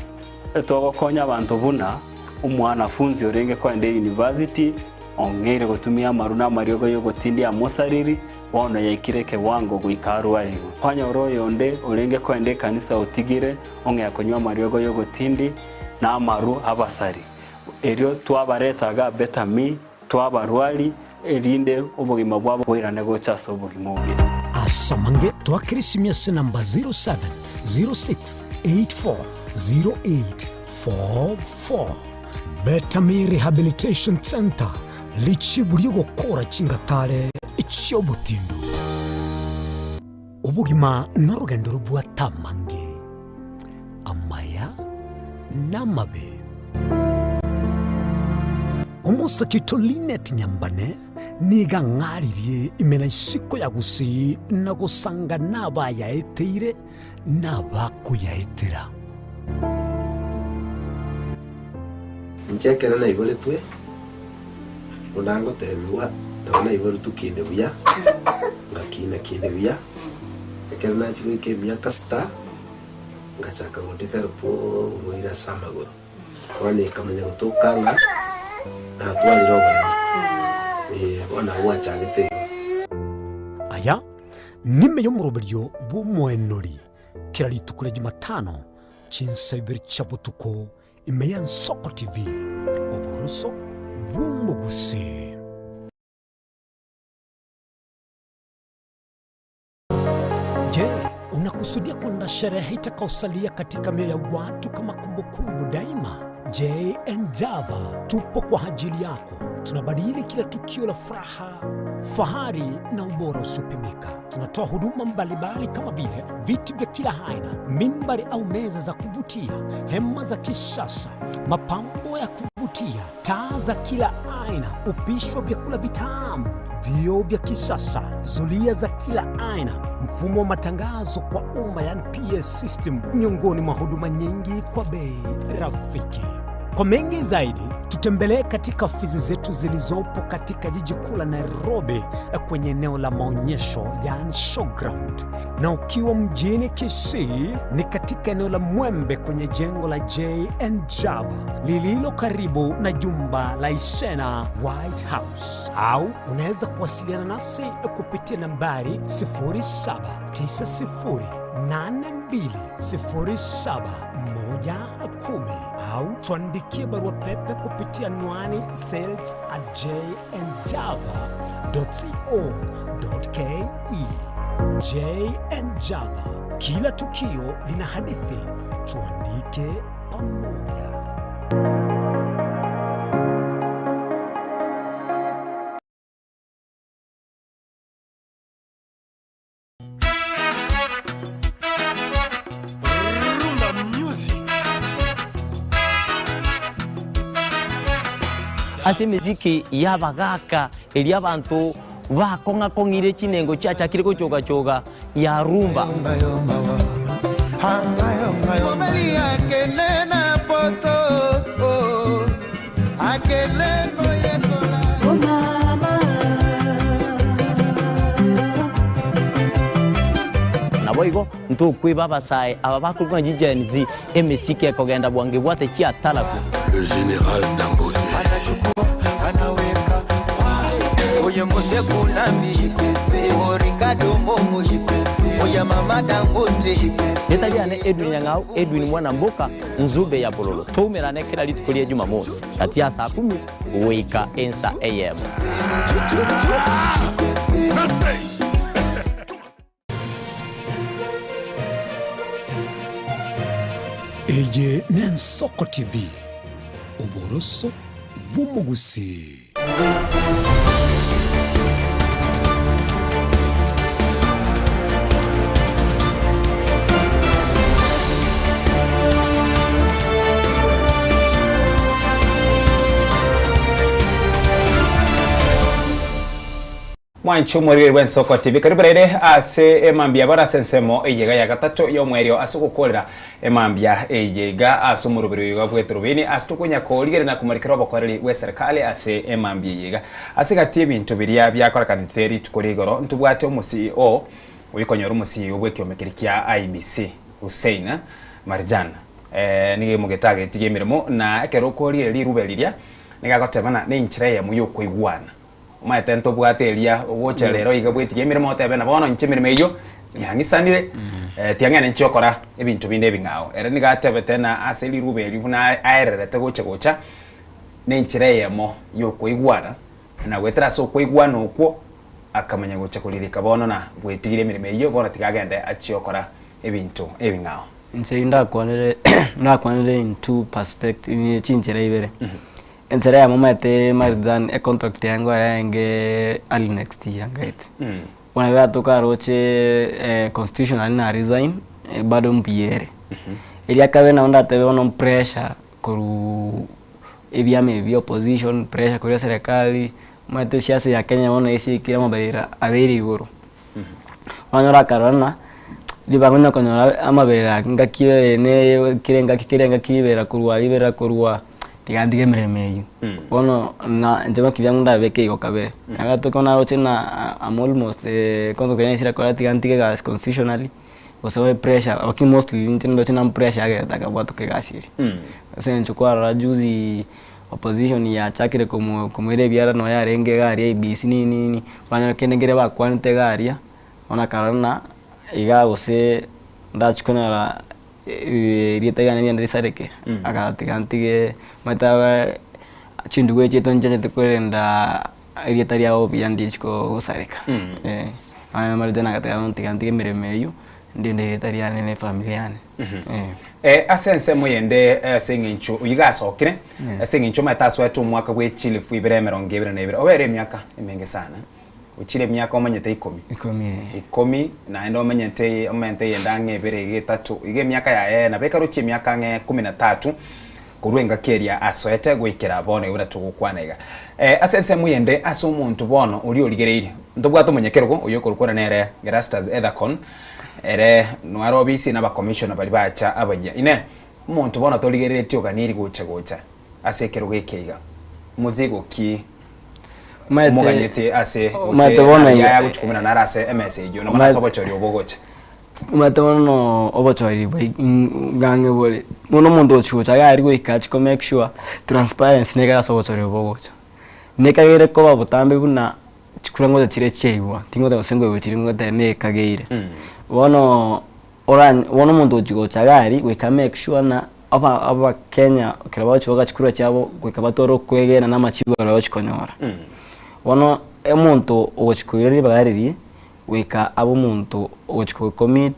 Togo konya abantu buna umwana funzi orenge kwa ende university ongere gotumia maruna mariogo yogotindi amosariri wana ya ikireke wango guikaru waligo. Panya oroyo onde orenge kwa ende kanisa utigire onge ya konywa mariogo yogotindi na amaru abasari. Erio tuabaretaga Betami tuabarwali erinde obogima bwabo bwirane gochaso obogima obwe. Asamange twakirisimia se namba 0706840844. Betami Rehabilitation Center lichiburi gukora chingatare icyobutindo. Ubugima n'urugendo rw'atamange amaya n'amabe. Umusakito Linet Nyambane niga ngaririye imena isiko yagusi nagusanga nabaya eteire nabakuyaetera. Nchekera na ibole twe unango tebiwa ndabona ibole tukinde buya ngakina kinde buya ekera na chiko ke myaka sta ngachaka ngo develop ngoira samagoro wani kamenya gutokanga na twali roba wana wacha gite aya nime yo muroberyo bumwenori kirali tukule Jumatano chinsabiri chabutuko imeya Soko TV uboroso bw'umugusi. Je, unakusudia kwenda sherehe itakayosalia katika mioyo ya watu kama kumbukumbu daima? J&Java tupo kwa ajili yako. Tunabadili kila tukio la furaha, fahari na ubora usipimika. Tunatoa huduma mbalimbali kama vile viti vya kila aina, mimbari au meza za kuvutia, hema za kisasa, mapambo ya kuvutia, taa za kila aina, upishi wa vyakula vitamu, vioo vya kisasa, zulia za kila aina, mfumo wa matangazo kwa umma yani PS system, miongoni mwa huduma nyingi kwa bei rafiki. Kwa mengi zaidi, tutembelee katika ofisi zetu zilizopo katika jiji kuu la Nairobi kwenye eneo la maonyesho yani showground. Na ukiwa mjini Kisii ni katika eneo la Mwembe kwenye jengo la J&Java lililo karibu na jumba la Isena White House. Au unaweza kuwasiliana nasi kupitia nambari 0790720710 au tuandikie barua pepe kupitia anwani sales@jnjava.co.ke. J&Java, kila tukio lina hadithi, tuandike pamoja. Ase miziki yabagaka eli abantu bakongire chinengo chacha kire kuchoga ya rumba. Naboigo ntukwiba abasai ababakurwa jijenzi emisiki ekogenda bwange bwate chia talaku. Le général Dangote anaweka oye mose kunambi Ricardo Momo oya mama Dangote Netabiane Edwin Yangau Edwin mwana mboka nzube ya bololo tumerane kila litukulia Jumamosi katia saa 10 weka ensa AM. Eye Nensoko TV Uboroso bw'umugusi. Mwanchu mweri Nensoko TV karibu rede ase emambia bara sensemo ejega ya gatatu yo mwerio asukukolera emambia ejega asumurubiro yo bwetrubini asitukunya koligere na kumarikira bakoreri we serikali ase emambia ejega asigati bintu biria byakora kanitheri tukoligoro ntubwate umuCEO uyikonyora umuCEO bwekyomekerikya IBC Hussein Marjan nige mugetage tigemirimo na ekero kolire lirubeliria nigagotebana ne inchire mu yokuigwana Umaete ntobwateria wocherero igabwetiye mirimo tebe na bono nchimirime iyo yangisanire tiangane nchokora ebintu binde bingao era nigatebe tena aseli rubeli buna aererete gocha nenchireyemo yokuigwana na wetra so kuigwana ukwo akamanya gocha kulirika bono na bwetigire mirime iyo bono tigagende achiokora ebintu ebingao nsinda kwanire in two perspective ni chinchire ibere Ensere ya mama ete Marizan contract yangu yange early next year ngait. Wanaweza toka roche constitutional na resign bado mpiere. Ili akawe na onda tebe ono pressure kuru ebyame bya opposition pressure kuri serikali mate siasa ya Kenya wana isi kila mabaira abiri iguru. Wanora karana libangona konyora amabaira ngakire ne kirenga kibera kurwa ibera kurwa tigandige miremeyu bono na njema kivyangunda beke yokabe agato na roche na am almost kondo kenya sira kwa tigandige gas constitutionally osawe pressure oki mostly ntindo china pressure aga takabwatu ke gasiri sasa nchukua rajuzi opposition ya chakire como ile biara no ya renge gari ABC nini banya kenengere ba kwante garia ona karana iga ose ndachukona rieta gani ya ndisareke akatigantige matawa chinduwe cheto njane tukwenda rieta ria obi yandichko usareka aya marjana akatigantige miremeyu ndinde rieta ria ne familia yane asense moyende senginchu uyigasokire senginchu mataso etu mwaka gwe chilifu ibere meronge ibere na ibere obere myaka emenge sana uchile myaka omanyete 10 na endo omanyete yendange ibere getatu ige myaka ya na beka ruchi myaka 13 kurwenga keria asoete gwikira bono ibura tugukwanega asense muyende aso umuntu bono uri oligereire ndobwato munyekergo uyokorukora nere Gerastas Ethacon ere nwarobisi na ba commissioner bali bacha abanya ine umuntu bono toligerere tioganiri gocha asekero gekeiga muzigo ki muganyete ase ya gutukumina narase message yo na sobochori obogocha umatono obochori gange bole muno muntu ochucha yari go ikachi ko make sure transparency nega sobochori obogocha nekagere ko babutambe buna chikurango chire cheiwa tingo da sengo chiringo da ne kageire wono muntu ochucha yari we can make sure na aba Kenya kiraba chuga chikura cyabo kwekabatoro kwegena n'amachigo y'abachikonyora wono emuntu ochikwiriri bagariri weka abo muntu ochikwe commit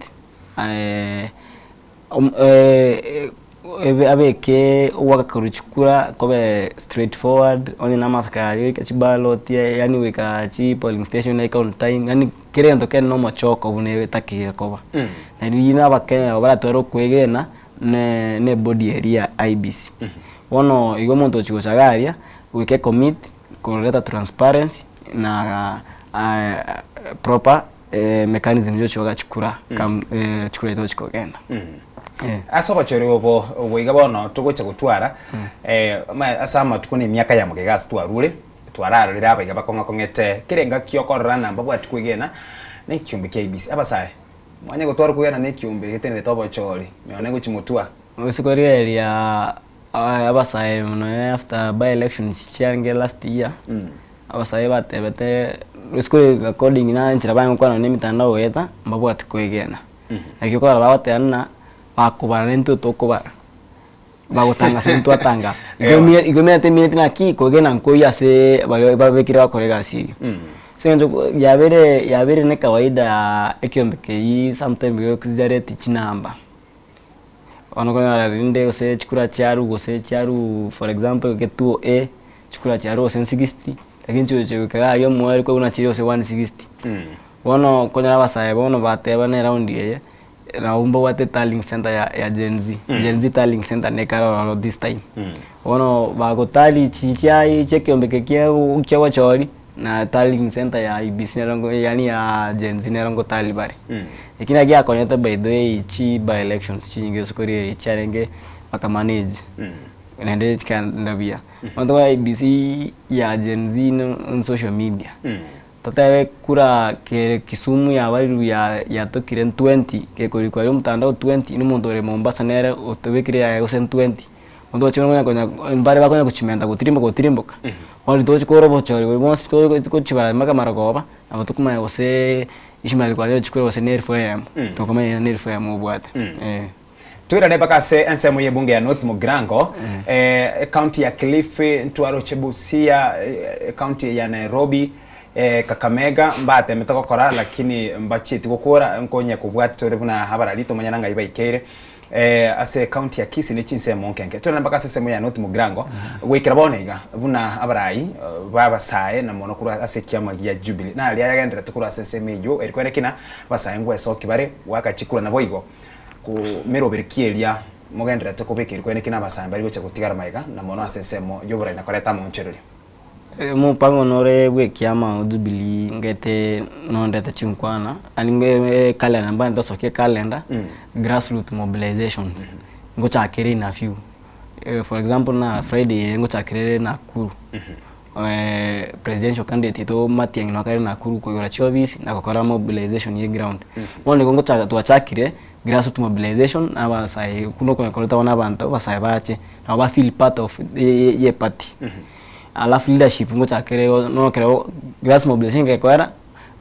abeke wakakuruchukura kobe straightforward oni namasakari kachibaloti yani weka chi polling station like on time yani kirendo ken no machoko bune takike koba na rina bakenya baratoro kwegena ne body area IBC wono igo muntu ochikochagaria weke commit kuleta transparency na proper mechanism yo choga chukura kam chukura ito chikogenda asoba chori obo wiga bono tugocha gutwara asama tukuni miaka ya mugegas twarure twarara rira baiga bakonga kongete kirenga kiokorora namba bwa tukwigena ne kiumbe KBC abasaye mwanya gutwara kugena ne kiumbe gitene tobo chori meone guchimutwa usikori ya abasaye no after by elections change last year abasaye batebete usikori according na nchira bangu kwa no mitandao weta mbabu atikwigena akikora lawate anna bakubara nento tokubara bagutanga sento atanga igomya teminete na kiko gena nkoya se babekira bakorega si senzo yabere ne kawaida ekiyombeke yi sometimes yo kizareti chinamba onokona rinde ose chikura charu ose charu for example ke 2A chikura charu ose 60 lakini chicho kaya yo mwari kwa una chiri ose 160 wono konya basaye wono bateba ne round ye na umba wate tallying center ya Gen Z Gen Z tallying center ne karo this time wono bago tali chichai chekiombeke kiao ukiwa chori na tallying center ya IBC nerongo yani ya Gen Z nerongo tali bari lakini agia konyeta by the way chi by elections chi nyingi sokori challenge paka manage nende kanavia wando wa IBC ya Gen Z on social media tatawe kura ke Kisumu ya bari ya tokire 20 ke kuri kwa mtandao 20 ni mondore Mombasa nere otobekire ya 20 ondo chongo konya mbare bakonya kuchimenda kutirimboka wali tochi koro bochori we mos to ko chibara maka maragoba abatukuma yose ishimali kwa leo chikoro wose nerfo yam to kama ya nerfo yam obwata Tuira ne bakase ensemo ye bunge ya North Mugrango county ya Kilifi Ntwaro Chebusia county ya Nairobi Kakamega mbate metokora lakini mbachiti gukora nkonya kubwata tore buna habarari to manyana ngaiba ikere ase county ya Kisii ne chinsemo nkenge tuira ne bakase semo ya North Mugrango wikira bonega buna abarai babasaye na mono kura ase kiama ya Jubilee na ali yagendera tukura sensemejo erikwerekina basaye ngwe soki bare wakachikura na boigo ku mero berikielia mugendera tukubikira kwenekina basaye bari gocha gutigara maiga na mono asensemo yobora na koreta mu ncheruri mupango nore we kiama Jubilee ngete nondete chinkwana alinge calendar mbanda soke calendar grassroots mobilization ngocha kere na few for example na Friday ngocha kere na Nakuru presidential candidate to Matiang'i no kare Nakuru ko yora chobisi na kokora mobilization ye ground wone ngocha tuachakire grassroots mobilization aba sai kuno ko koleta wana bantu basai bache na ba feel part of ye party alafu leadership ngocha kere no kere grass mobilization ke kwara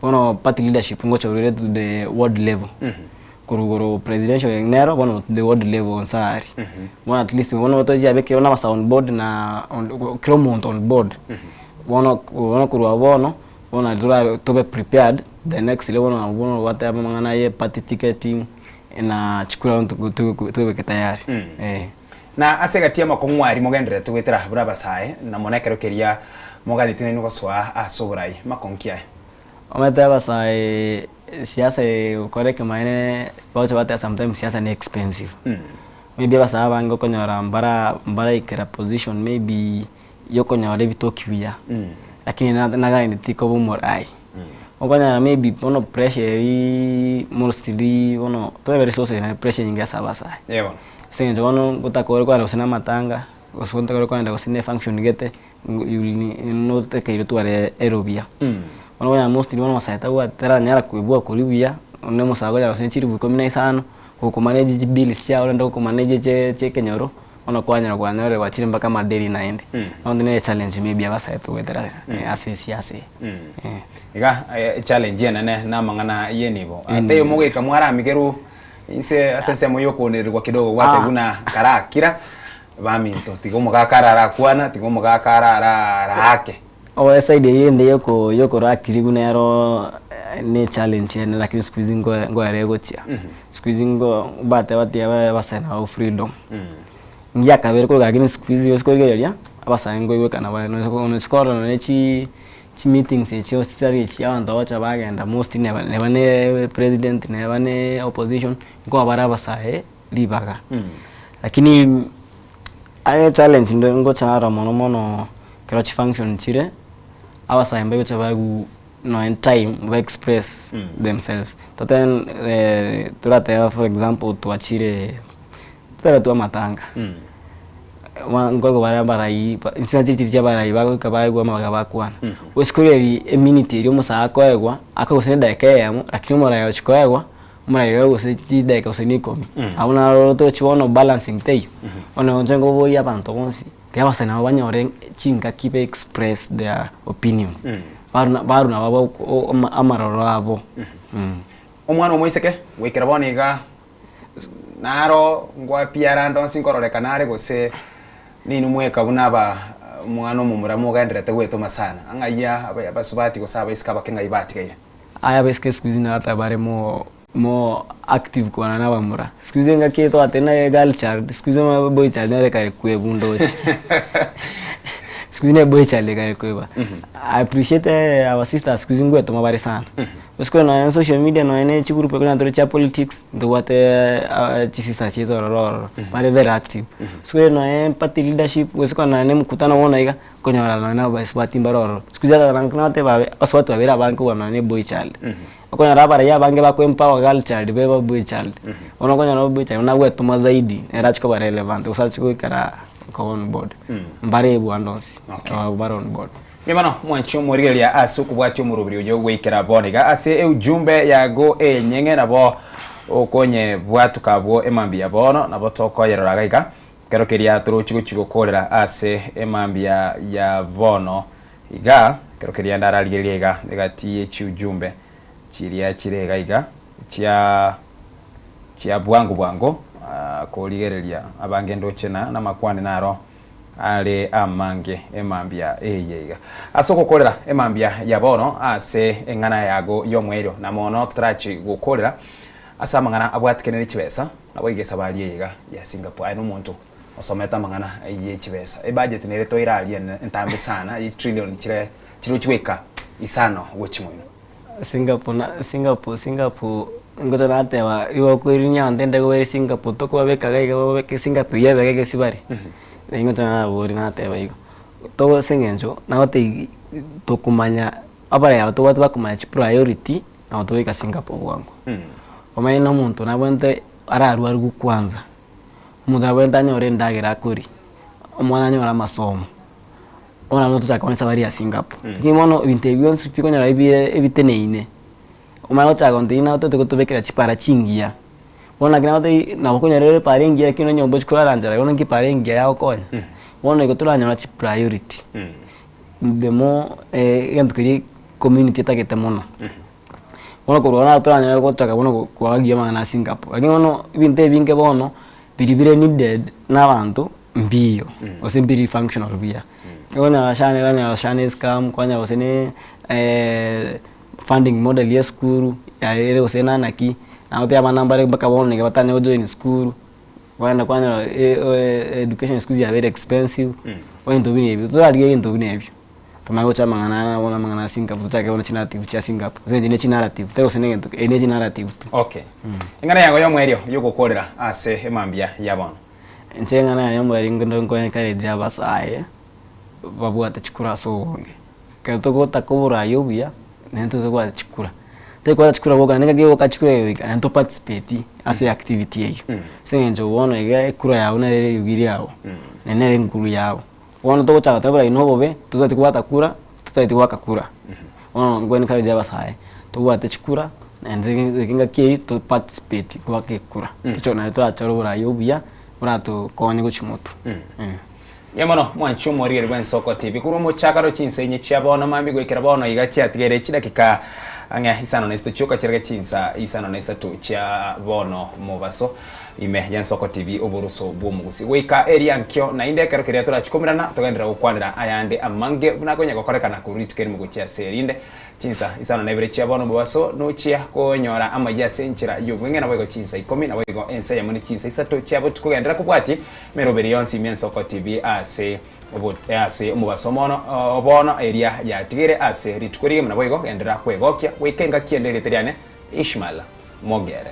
ono party leadership ngocha urere to the world level kurugoro presidential nero ono to the world level on sari one at least ono to jabe ke ona on board na cromont on board ono kurwa bono ono dura to be prepared the next level ono whatever mangana ye party ticketing na chikura to be tayari na asegatia makongwari mugendere tugwitira bura basaye na monekero keria moganitine nuko swa asoburai makonkia ometa basaye siasa koreke maine bacho bata sometimes siasa ni expensive maybe basaye bango konyora mbara ikera position maybe yoko nyore bitokiwia lakini naga ni tiko bomorai okonya maybe ono pressure mostly ono to very resources na pressure nyingi sabasaye yebo senjo ono gutakore kwa usina matanga usonta kwa kwenda usine function gete no te kairo tu are aerobia ono ya mostly ono masaita wa tera nyara kuibua kulibia ono musago ya usinchiri bu komina isano ko manage bills cha ono ko manage che kenyoro ono kwanya kwa nyore wa chiri mpaka madeli naende ono ne challenge maybe abasaita wetera asesi iga challenge yana na mangana yenibo asteyo muge kamwara migeru inse asensemo yoko nerwa kidogo wate guna karakira baminto tigomo gakarara kwana tigomo gakarara rake o side yende yoko rakiri gunero ne challenge yana lakini squeezing ngo arego chia squeezing ngo bate basana o freedom ngia kabere ko gagini squeeze yo sko geria abasana ngo iwe kana ba no score no nechi meetings echo sitari chianda wacha bagenda most ne president ne opposition ngo abaraba sae libaga lakini ayo challenge ndo ngo chara mono kero chi function chire abasa mbe cha bagu no in time we express themselves. Toten turate for example tuachire tu matanga. Ngogo barai insati barai bago kabai gwa magaba kwana. Wesikuri immunity iri musako egwa akagusenda ekeyamo lakini murayo chikoegwa murayo gusiti deka usinikomi. Abuna roto chiwono balancing teyo. Ono njengo boya abantu bonsi. Kaya sana banyore chinga keep express their opinion. Baru na babo amaroro abo. Omwana omwiseke wekera boniga naro ngwa piara ndonsi nkororekanare gose nini mweka bunaba mwana mumura mugenderete gwetoma sana angaya abasubati gosaba isikaba kenga ibati gaire aya beske skuzina atabare mo active kwa na bamura skuzenga keto atena girl child skuzema boy child nare kai kwebundo skuzine boy child kai kweba. I appreciate our sisters skuzingwe etoma bare sana usko na social media no ene chikuru pe kuna ndore cha politics ndo wate chisisa chito roro bare very active usko na party leadership usko na ene mkutano wona iga konyora na ba swati mbaroro skuza na knate ba aswatu abera banku wa na boy child konya rabara ya bange ba empower girl child be boy child ono konya no boy child na wetuma zaidi era chiko ba relevant usachiko ikara ko on board mbare bwandonsi bare on board. Mimano mwancho murigelia asuku bwatyo murubiri ujo gwikira boniga ase ujumbe yago nyenge nabo okonye bwatuka bwo emambia bono nabo toko yeroragaika kero keria turuchiko kolera ase emambia ya bono iga kero keria ndaraligelega negati ujumbe chiria chirega iga chia bwango koligerelia abangendo chena na makwani naro ale amange emambia eyega asoko kolera emambia ya bono ase engana yago yomwero na mono trachi gukolera asa mangana abwatikenere chibesa nabo igesa bali eyega ya Singapore ay no muntu osometa mangana ye chibesa e budget nere to irali entambe sana i trillion chiro chweka isano wochimono Singapore ngoto natewa iwo kwirinya ndende go Singapore to kwa beka ga Singapore ya beka sibari ingoto na bori natewa iko to sengenzo na wote to kumanya abara ya to watu bakumanya priority na to weka Singapore wangu omaina muntu na bwente araru arugu kwanza muntu abwenta nyore ndagira kuri omwana nyora masomo ona no tutaka sabari ya Singapore kimono interview nsipiko nyara ebiteneine omwana chagontina to tukubekera chipara chingia ona kina wote na okonyere parengia kino nyombo chikora ranjara ona ki parengia yao konya ona ikotura nyora chi priority the more entukiri community takete mono ona korona atanya ko taka bono kwagia mangana Singapore lakini ono ibinte binge bono biribire needed n'abantu mbiyo osimbiri functional bia ona shane scam kwanya osene funding model ya school ya ile osena naki na wote aba nambare baka bono nge batanya join school kwanya education schools ya very expensive wento bini ebyo to ali into bini ebyo tumago cha mangana Singapore tutake ona china native cha Singapore zenje ne china native teo senenge to ene china native okay ingana yango yomwerio yuko kolera ase emambia yabona nchengana yomweri ngondo nkone kare jaba saye babu atachikura songe kato kota kubura yobia nento kwa chikura te kwa chikura boga nega ge wakachikura yoika nento participate ase activity yeyo sengenjo wona ige kura ya una rere yugiri yawo nenere nkuru yawo wono to cha tabura inobobe tutati kwata kura tutati wakakura wono ngweni kare jaba saye to wate chikura nende kinga ke to participate kwa ke kura ticho na to achoro bura yobia bura to konye gochimoto Yamono mwancho morire bwen soko TV kuro mo chakaro chinsenye chabona mambi gwekera bono igachi atigere chidakika anga isano na istochoka chirga chinsa isano na isato cha bono mobaso ime yan soko TV oboruso bwomugusi weka area nkyo na inde kero kiriatura chikomirana togendera gukwanira ayande amange bunakonya gokorekana kuritikeri mugochia serinde chinsa isano na ibere cha bono mobaso no chia konyora amaja senchira yugwenge na wego chinsa 10 na wego ensa ya muni chinsa isato chabo tukugendera kubwati meroberi yonsi men soko TV ase mubaso mono bono area ya tigere ase ritukuri na wego endera kwegokia wekenga kiendereteriane Ishmael Mogere.